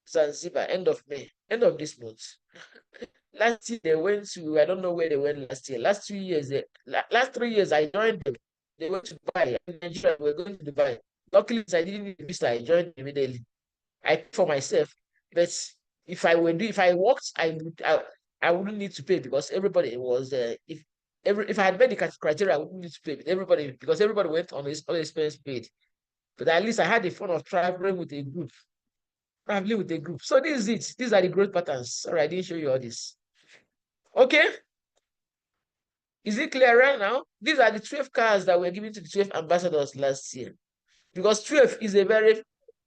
Zanzibar, end of May, end of this month. Last year they went to, I don't know where they went last year. Last 2 years, last 3 years I joined them. They went to Dubai. In Nigeria, we were going to Dubai. Luckily, I didn't need a visa. I joined immediately. I paid for myself. But if I worked, I wouldn't need to pay, because everybody was if I had met the criteria, I wouldn't need to pay. But everybody, because everybody went on his all expense paid. But at least I had the fun of traveling with a group. Traveling with a group. So this is it. These are the growth patterns. Sorry, I didn't show you all this. Okay. Is it clearer now? These are the 12 cars that were given to the 12 ambassadors last year. Because 12 is a very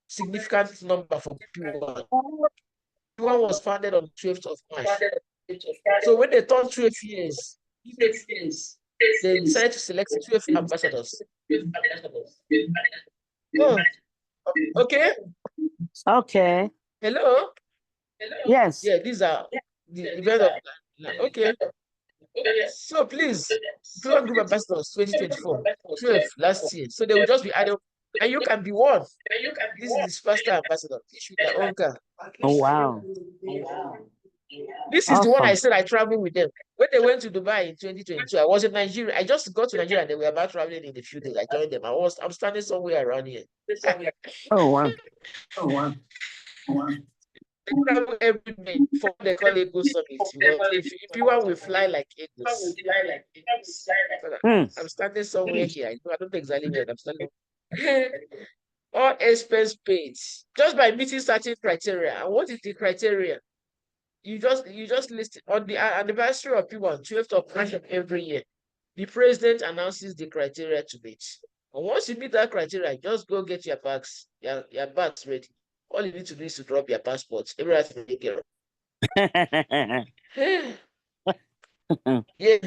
significant number for P1. P1 was founded on the 12th of March. So when they turned 12 years, they decided to select 12 ambassadors. Oh, okay. Okay. Hello? Yes. Yeah, these are the event of, okay. So please, P1 Group Ambassadors 2024, 12 last year. So they will just be added, and you can be one. This is his first time ambassador. Issue their own car. Oh, wow. This is the one I Awesome. said I traveled with them. When they went to Dubai in 2022, I was in Nigeria. I just got to Nigeria and they were about traveling in a few days. I joined them. I'm standing somewhere around here. Oh, wow. They travel every day for what they call Eagle Summit. But if people will fly like eagles. I'm standing somewhere here. I don't know exactly where I'm standing. All expense paid just by meeting certain criteria. And what is the criteria? You just list it on the anniversary of P1, 12th of March of every year. The president announces the criteria to meet. And once you meet that criteria, just go get your bags ready. All you need to do is to drop your passports. Everything take care of. Yeah.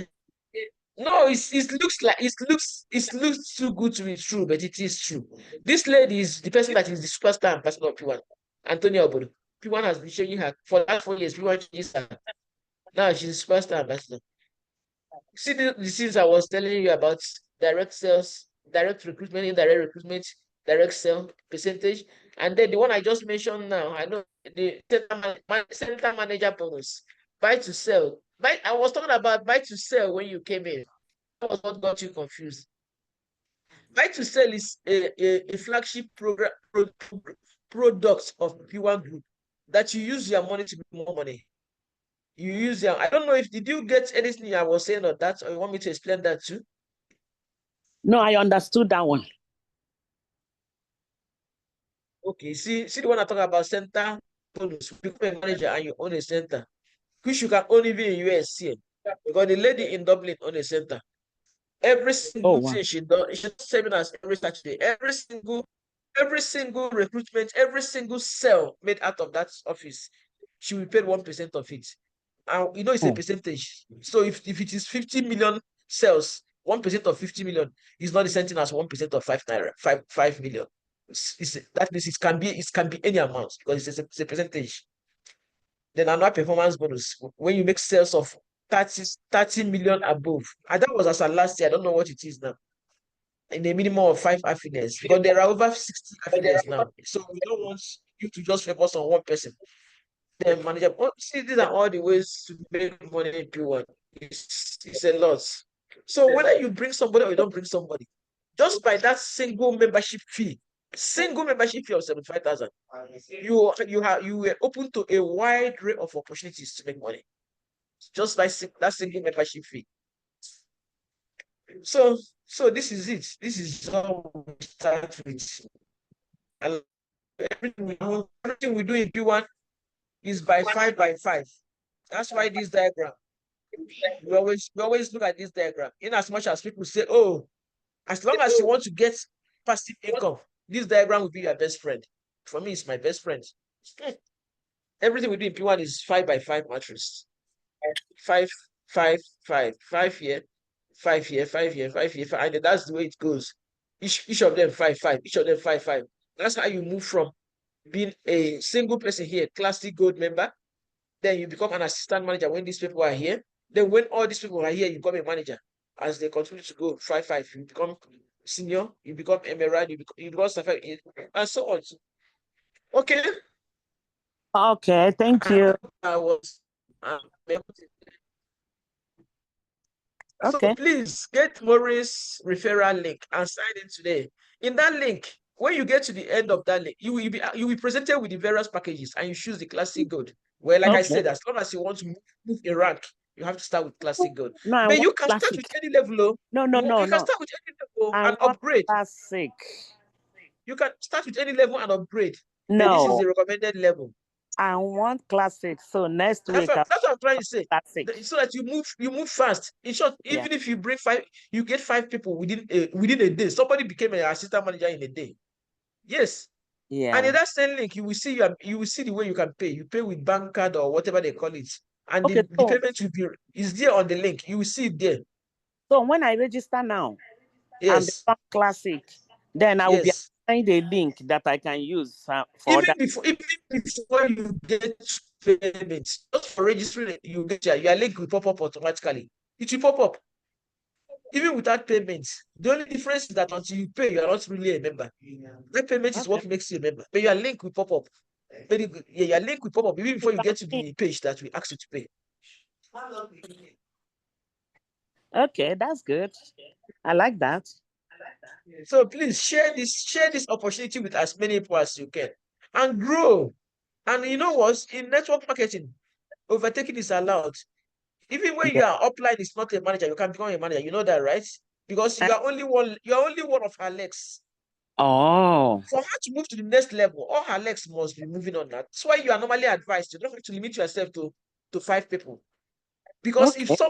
No, it looks too good to be true, but it is true. This lady is the person that is the superstar ambassador of P1, Antonia Obodo. P1 has been showing her for the last 4 years. P1 is her. Now she's the superstar ambassador. See the things I was telling you about: direct sales, direct recruitment, indirect recruitment, direct sale percentage, and then the one I just mentioned now. I know the center manager bonus, buy to sell. I was talking about buy to sell when you came in. That was what got you confused. Buy to sell is a flagship product of P1 Group that you use your money to make more money. You use your, I don't know if, did you get anything I was saying on that, or you want me to explain that too? No, I understood that one. Okay, see the one I talk about, center bonus. You become a manager and you own a center, which you can own even in US here. Because the lady in Dublin own a center. Every single thing she does, she does seminars every Saturday. Every single recruitment, every single sale made out of that office, she will pay 1% of it. And you know it's a percentage. So if it is 50 million sales, 1% of 50 million is not the same thing as 1% of 5 million. That means it can be any amount, because it's a percentage. Then another performance bonus when you make sales of 30 million above. And that was as of last year. I don't know what it is now. In a minimum of 5 affiliates, because there are over 60 affiliates now. So we don't want you to just focus on one person. The manager, see, these are all the ways to make money in P1. It's a lot. So whether you bring somebody or you don't bring somebody, just by that single membership fee, Single membership fee of 75,000. You were open to a wide array of opportunities to make money just by that single membership fee. So this is it. This is how we start with. And everything we do in P1 is by 5 by 5. That's why this diagram. We always look at this diagram. In as much as people say, oh, as long as you want to get passive income, this diagram will be your best friend. For me, it's my best friend. Everything we do in P1 is 5 by 5 matrix. 5, 5, 5, 5 here, 5 here, 5 here, 5 here, 5. And that's the way it goes. Each of them 5, 5, each of them 5, 5. That's how you move from being a single person here, classic gold member. Then you become an assistant manager when these people are here. Then when all these people are here, you become a manager. As they continue to go 5, 5, you become senior, you become emerald, you become sapphire, and so on. Okay. Okay, thank you. I was Okay. So please get Maurice's referral link and sign in today. In that link, when you get to the end of that link, you will be presented with the various packages and you choose the classic gold. Well, like I said, as long as you want to move a rank, you have to start with classic gold. No, I but want you can classic. start with any level. No. You can start with any level I and want upgrade. classic. You can start with any level and upgrade. No. But this is the recommended level. I want classic. So next week, that's what I'm trying to say. Classic. So that you move fast. In short, even if you bring 5, you get 5 people within a day. Somebody became an assistant manager in a day. Yes. Yeah. And in that same link, you will see the way you can pay. You pay with bank card or whatever they call it. And the payment will be is there on the link. You will see it there. So when I register now, yes, and become classic, then I will be assigned a link that I can use for even that. before you get payment, just for registering, you get your link will pop up automatically. It will pop up. Even without payment, the only difference is that until you pay, you are not really a member. That payment is what makes you a member. But your link will pop up. Very good. Yeah, your link will pop up even before you get to the page that we ask you to pay. Okay, that's good. I like that. So please share this opportunity with as many people as you can and grow. And you know what? In network marketing, overtaking is allowed. Even when you are upline, is not a manager, you can become a manager. You know that, right? Because you are only one of her legs. Oh. For her to move to the next level, all her legs must be moving on that. That's why you are normally advised you don't have to limit yourself to 5 people. Because if 3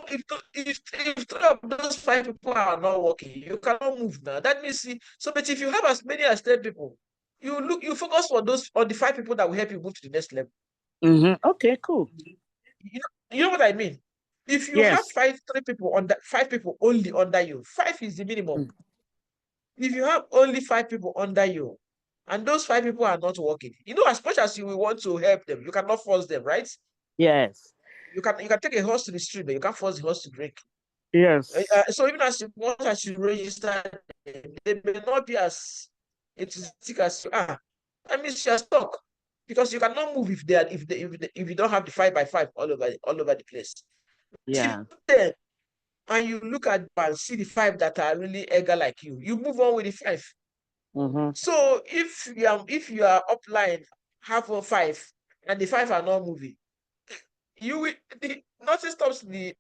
of those 5 people are not working, you cannot move now. That means but if you have as many as 10 people, you focus on the 5 people that will help you move to the next level. Okay, cool. You know what I mean? If you have 5 people only under you, 5 is the minimum. If you have only 5 people under you, and those 5 people are not working, as much as you will want to help them, you cannot force them, right? Yes. You can take a horse to the street, but you can't force the horse to drink. Yes. So even as you register, they may not be as enthusiastic as you are. That means you are stuck because you cannot move if you don't have the 5 by 5 all over the place. Yeah. And you look at and see the 5 that are really eager like you move on with the 5. So if you are upline half of 5 and the 5 are not moving, nothing stops the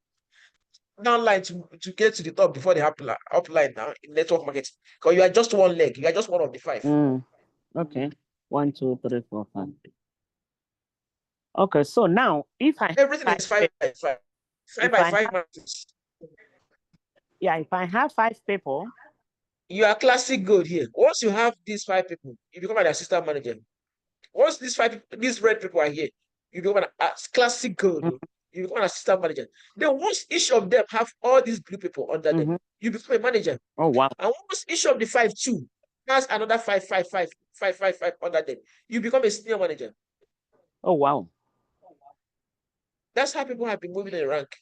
downline to get to the top before the upline now in network marketing. Because you are just one leg, you are just one of the 5. Okay. 1, 2, 3, 4, 5. Okay, so now if everything is 5 by 5. 5 by 5 matches. Yeah, if I have 5 people, you are classic gold here. Once you have these 5 people, you become an assistant manager. Once these red people are here, you become an classic gold. You become an assistant manager. Then once each of them have all these blue people under them, you become a manager. Oh wow! And once each of the 5 too has another 5 under them, you become a senior manager. Oh wow! That's how people have been moving in rank.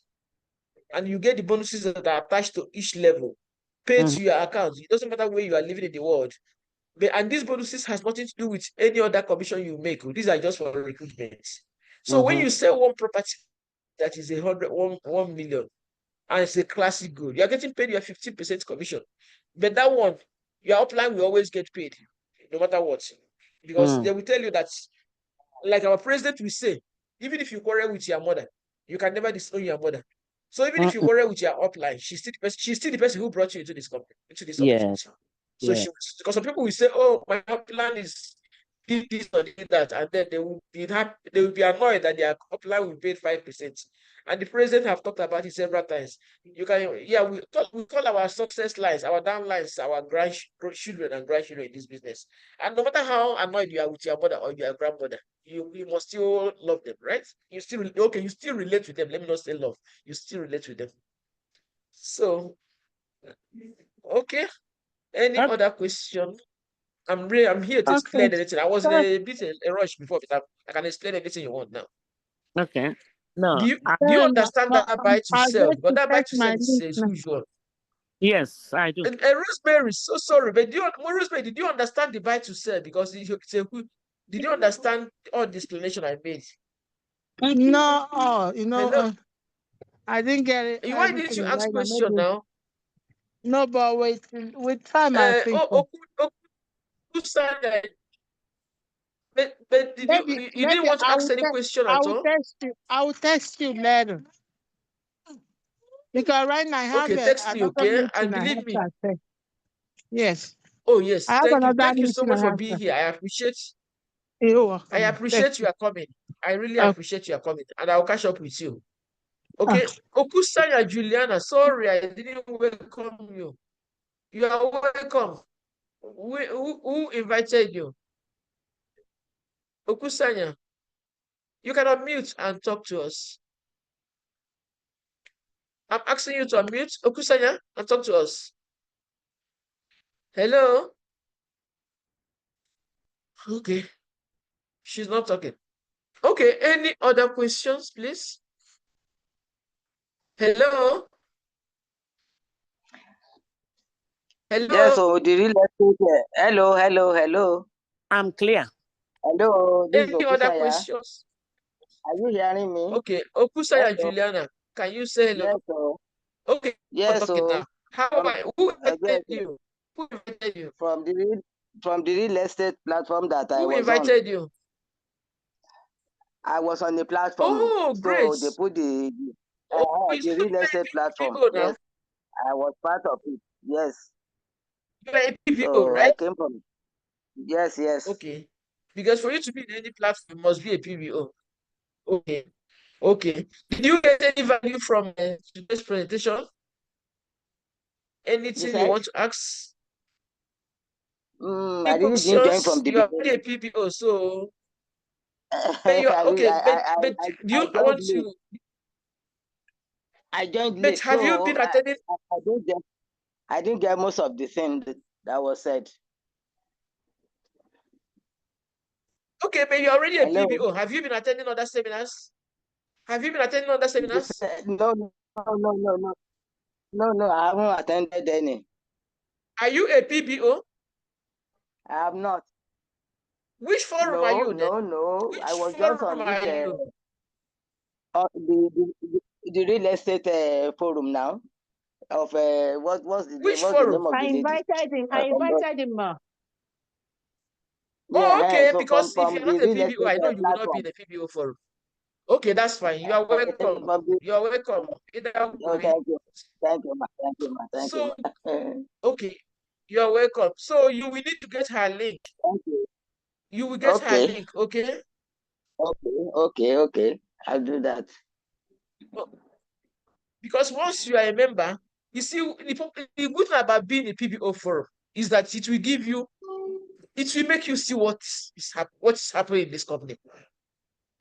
And you get the bonuses that are attached to each level, paid to your account. It doesn't matter where you are living in the world. And these bonuses has nothing to do with any other commission you make. These are just for recruitment. So when you sell one property that is 1 million and it's a classic good, you're getting paid your 15% commission. But that one, your upline will always get paid. no matter what. Because they will tell you that, like our president will say, even if you quarrel with your mother, you can never disown your mother. So even if you quarrel with your upline, she's still the person who brought you into this company, into this Yeah. opportunity. So because some people will say, "Oh, my upline is did this or did that," and then they will be annoyed that their upline will pay 5%. And the president have talked about it several times. You can, we call our success lines, our downlines, our grandchildren and grandchildren in this business. And no matter how annoyed you are with your mother or your grandmother, you must still love them, right? You still relate with them. Let me not say love. You still relate with them. So, okay. Any other question? I'm here to Okay. explain anything. I was in a bit a rush before, but I can explain anything you want now. Okay. No. Do you understand that buy to I sell? just Because that buy check to sell my is list as now. usual. Yes, I do. And Rosemary, so sorry, but Rosemary, did you understand the buy to sell? Because did you understand all the explanation I made? No, Hello? I didn't get it, Why didn't you everything ask right now. question Maybe now? no, but with time I think. Who said that? But did you didn't Maybe want to ask any question I at will all? text you. I will text you later because right now I have Okay, text me, another okay? And meeting I believe have me. to attend. Yes, Oh yes, I have thank you. another Thank you so meeting much I for have being to. here. You're I welcome. Thank appreciate you you. are coming. I really Okay. appreciate you are coming. And I'll catch up with you. Okay. Okay. Okusanya Juliana, sorry, I didn't welcome you. You are welcome. Who invited you? Okusanya, you can unmute and talk to us. I'm asking you to unmute, Okusanya, and talk to us. Hello? Okay. She's not talking. Okay, any other questions, please? Hello? Yes, Hello? so the real estate. Hello. I'm clear. Hello, this is Any other Okusanya. questions? Are you hearing me? Okay, Okusanya Hello. Juliana, can you say hello? Yes, so Okay, I'm yes, talking so now. Who yes, invited you? Who invited you? from the real estate platform that I Who was on. invited you? I was on the platform, Oh, great. so they put the It's the real estate platform. PPO now. Yes, I was part of it. Yes, You are a PPO, so I right? came from. Yes. Okay. Because for you to be in any platform, you must be a PBO. Okay. Okay. Did you get any value from today's presentation? You Anything you said? want to ask? I Any really didn't join from questions? the You are already a beginning. PBO, so but you're I, okay. But do I you joined want late. to? I joined But late, have you so been attending? I didn't get most of the thing that was said. Okay, but you're already a Hello. PBO. Have you been attending other seminars? Have you been attending other You seminars? said, no. I haven't attended any. Are you a PBO? I have not. Which forum are you then? No. I Which was just forum on this are you? the real estate forum now of what's Which the forum? name of I the lady? invited him. I invited him. Oh, Yeah, okay. so Because if from you're the not a real PBO, estate I know you will not be platform. in a PBO forum. Okay, that's fine. You are welcome. From the, You are welcome. Either oh, way. thank you, thank you, So, ma. okay, you are welcome. So you will need to get her link. Thank you. You will get her Okay, link, okay? okay. I'll do that. Because once you are a member, you see, the good thing about being a PBO forum is that it will give you, it will make you see what is happening in this company.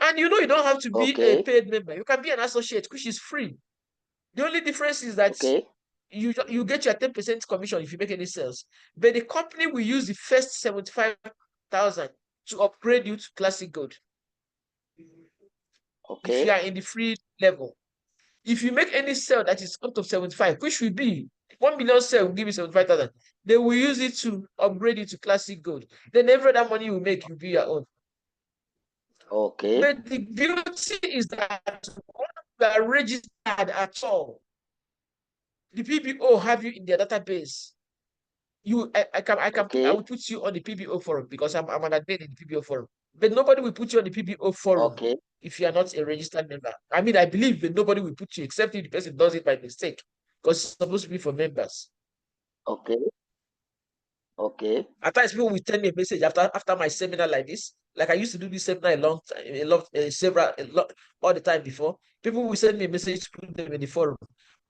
And you don't have to be a Okay, paid member. You can be an associate, which is free. The only difference is that okay, you get your 10% commission if you make any sales. But the company will use the first 75,000 to upgrade you to classic gold if you okay, are in the free level. If you make any sale that is up to 75, which will be 1 million sale will give you 75,000, they will use it to upgrade it to classic gold. Then every other money you make will be your own. okay, But the beauty is that when you are registered at all, the PPO have you in their database. I will put you on the PBO forum because I'm an admin in the PBO forum. But nobody will put you on the PBO forum if you are not a registered member. I mean, I believe that nobody will put you except if the person does it by mistake because it's supposed to be for members. At times, people will send me a message after my seminar like this. Like I used to do this seminar all the time before. People will send me a message to put them in the forum.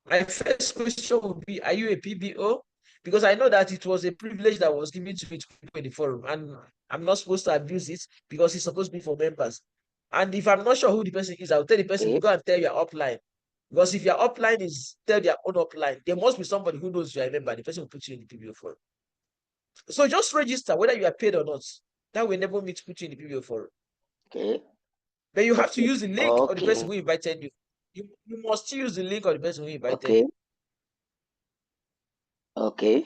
My first question would be, are you a PBO? Because I know that it was a privilege that was given to me to put in the forum, and I'm not supposed to abuse it because it's supposed to be for members. And if I'm not sure who the person is, I'll tell the person to go and tell your upline. Because if your upline is tell their own upline, there must be somebody who knows you are a member. The person will put you in the PBO forum. So just register whether you are paid or not. That will never meet to put you in the PBO forum. But you have to use the link of the person who invited you. You must use the link of the person who invited you. Okay,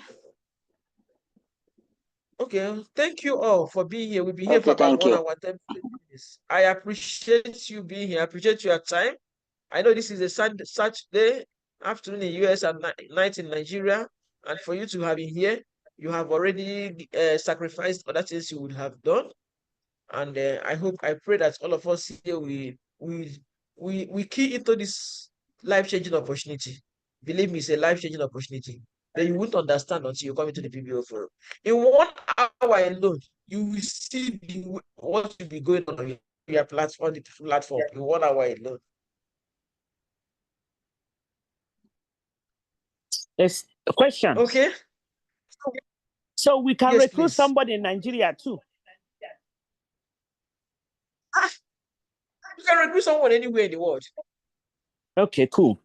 thank you all for being here. We've been here for about 1 hour, 10 minutes. I appreciate you being here. I appreciate your time. I know this is a Saturday afternoon in US and night in Nigeria. And for you to have been here, you have already sacrificed other things you would have done. And I pray that all of us here we key into this life-changing opportunity. Believe me, it's a life-changing opportunity that you won't understand until you come into the PBO forum. In 1 hour alone, you will see what will be going on your platform, in 1 hour alone. Yes, a question. Okay. So we can recruit somebody in Nigeria too. You can recruit someone anywhere in the world. Okay, cool.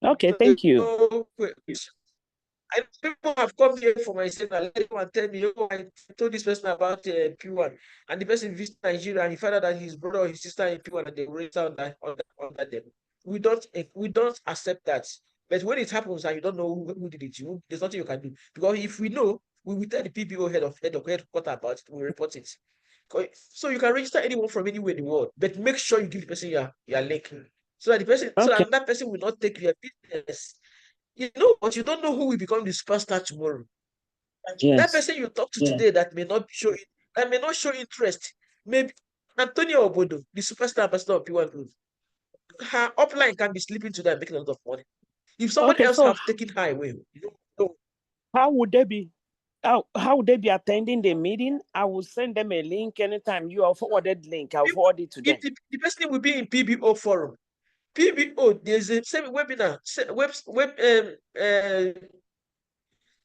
Okay, thank you. People have come here for my seminar and tell me, oh, I told this person about PWAN, and the person visited Nigeria and he found out that his brother or his sister in PWAN and they raised on them. We don't accept that. But when it happens and you don't know who did it, there's nothing you can do. Because if we know, we will tell the PBO headquarters about it, we report it. So you can register anyone from anywhere in the world, but make sure you give the person your link. So that the person, so that person will not take your business. But you don't know who will become the superstar tomorrow. Yes. That person you talk to today that may not show interest. Maybe Antonio Obodo, the superstar ambassador of P1 Group. Her upline can be sleeping today and making a lot of money. If someone else have taken her away, how would they be? How would they be attending the meeting? I will send them a link anytime you are forwarded link. I'll forward it to them. The person will be in PBO forum. PBO, there's a same webinar,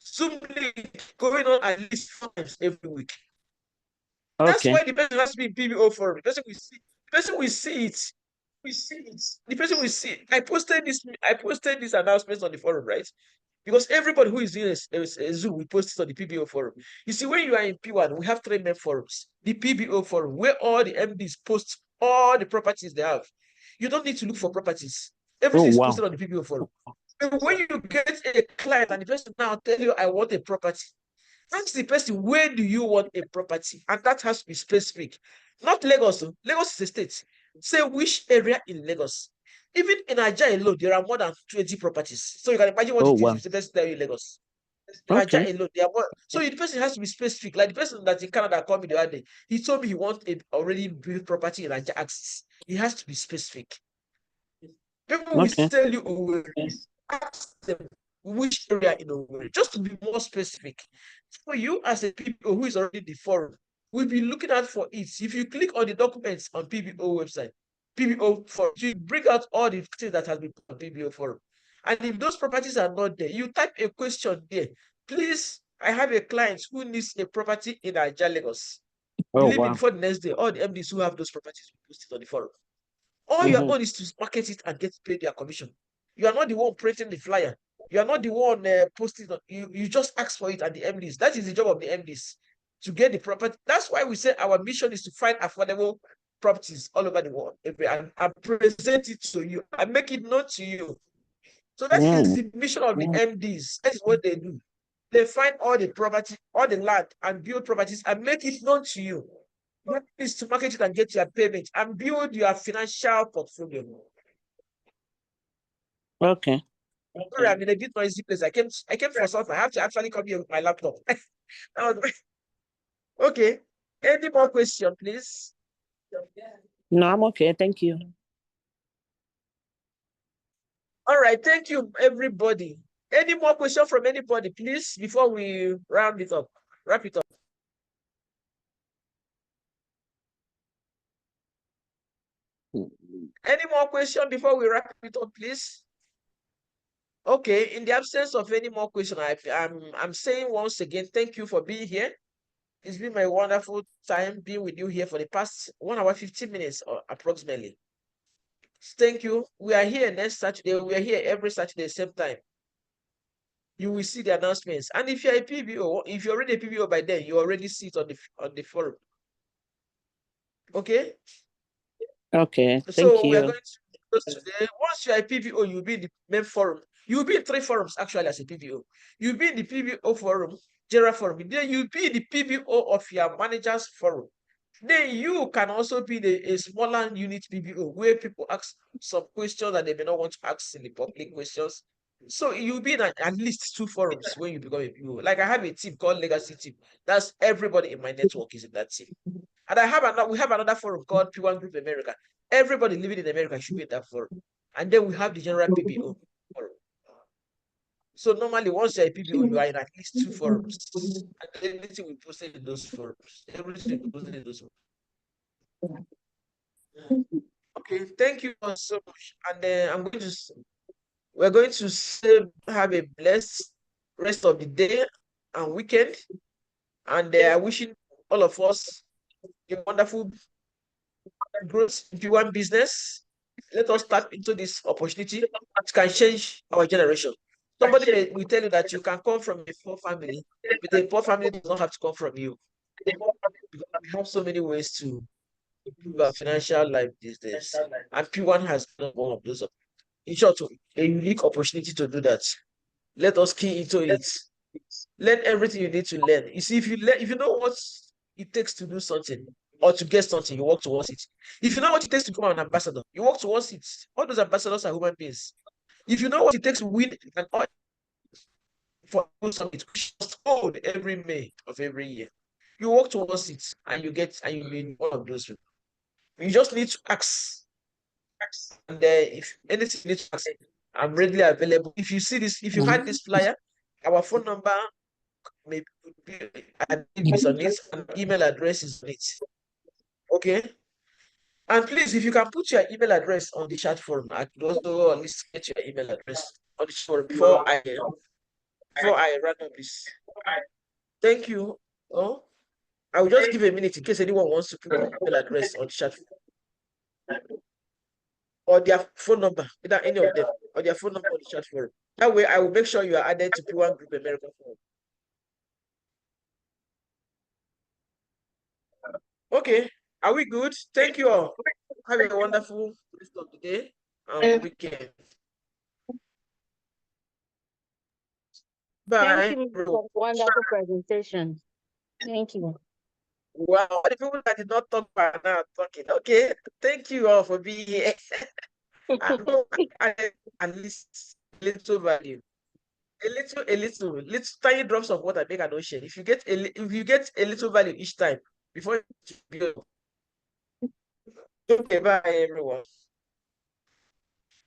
Zoom link going on at least 4 times every week. That's why the person has to be in PBO forum. The person will see. The person will see it. The person will see it. I posted this announcement on the forum, right? Because everybody who is doing a Zoom, we post it on the PBO forum. You see, when you are in P1, we have 3 main forums. The PBO forum, where all the MDs post all the properties they have. You don't need to look for properties. Everything is posted on the PBO forum. And when you get a client and the person now tell you, I want a property, ask the person, where do you want a property? And that has to be specific. Not Lagos. Lagos is a state. Say which area in Lagos. Even in Aja alone, there are more than 20 properties. So you can imagine what it is if the person tell you Lagos. In Aja alone, there are more. So the person has to be specific. Like the person that in Canada called me the other day, he told me he wants a already built property in Aja Axis. He has to be specific. People will tell you, ask them which area in Owerri, just to be more specific. For you as a PBO who is already in the forum, we'll be looking out for it. If you click on the documents on PBO website, PBO forum, you bring out all the things that has been put on PBO forum. And if those properties are not there, you type a question there. Please, I have a client who needs a property in Ajah, Lagos. Believe me, before the next day, all the MDs who have those properties will post it on the forum. All your own is to market it and get paid their commission. You are not the one printing the flyer. You are not the one posting. You just ask for it at the MDs. That is the job of the MDs, to get the property. That's why we say our mission is to find affordable properties all over the world and present it to you and make it known to you. So that is the mission of the MDs. That is what they do. They find all the property, all the land, and build properties and make it known to you. What is to market it and get your payment and build your financial portfolio. Okay. Sorry, I'm in a bit noisy place. I came for something. I have to actually come here with my laptop. Okay. Any more question, please? No, I'm okay. Thank you. All right. Thank you, everybody. Any more question from anybody, please, before we wrap it up? Any more question before we wrap it up, please? Okay. In the absence of any more question, I'm saying once again, thank you for being here. It's been my wonderful time being with you here for the past 1 hour, 15 minutes or approximately. Thank you. We are here next Saturday. We are here every Saturday, same time. You will see the announcements. And if you're a PBO, if you're already a PBO by then, you already see it on the forum. Okay? Okay, So thank we are you. going to close today. Once you're a PBO, you'll be in the main forum. You'll be in 3 forums actually as a PBO. You'll be in the PBO forum, general forum. Then you'll be in the PBO of your manager's forum. Then you can also be a smaller unit PBO where people ask some questions that they may not want to ask in the public questions. So you'll be in at least 2 forums when you become a PBO. Like I have a team called Legacy Team. That's everybody in my network is in that team. And we have another forum called PWAN Group America. Everybody living in America should be in that forum. And then we have the general PBO forum. So normally, once you're a PBO, you are in at least 2 forums. And everything we posted in those forums. Everything we posted in those forums. Okay, thank you all so much. And we're going to have a blessed rest of the day and weekend. And I'm wishing all of us a wonderful growth in P1 business. Let us tap into this opportunity. It can change our generation. Somebody will tell you that you can come from a poor family, but a poor family does not have to come from you. Because we have so many ways to improve our financial life these days. And P1 has been one of those. In short, a unique opportunity to do that. Let us key into it. Learn everything you need to learn. You see, if you know what it takes to do something or to get something, you work towards it. If you know what it takes to become an ambassador, you work towards it. All those ambassadors are human beings. If you know what it takes to win an award for a summit, which is held every May of every year, you work towards it and you win one of those people. You just need to ask. And if anything you need to ask, I'm readily available. If you see this, if you had this flyer, our phone number maybe is on it, and email address is on it. Okay. And please, if you can put your email address on the chat forum, I could also at least get your email address on the chat forum before I run up this. Thank you. Oh, I will just give a minute in case anyone wants to put their email address on the chat or their phone number, either any of them, or their phone number on the chat forum. That way, I will make sure you are added to P1 Group America forum. Okay, are we good? Thank you all. Have a wonderful rest of the day and weekend. Bye. Thank you for the wonderful presentation. Thank you. Wow, the people that did not talk are now talking. Okay, thank you all for being here. I hope at least little value. A little tiny drops of water make an ocean. If you get a little value each time before you go. Okay, bye everyone.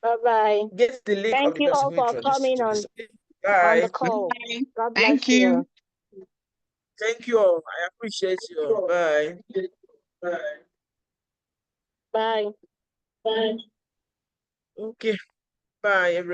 Bye-bye. Get the link Thank of the you person all who for introduced coming to on this. Bye. the call. God bless Thank you. Thank you all. I appreciate you all. Bye. Bye. Okay. Bye everyone.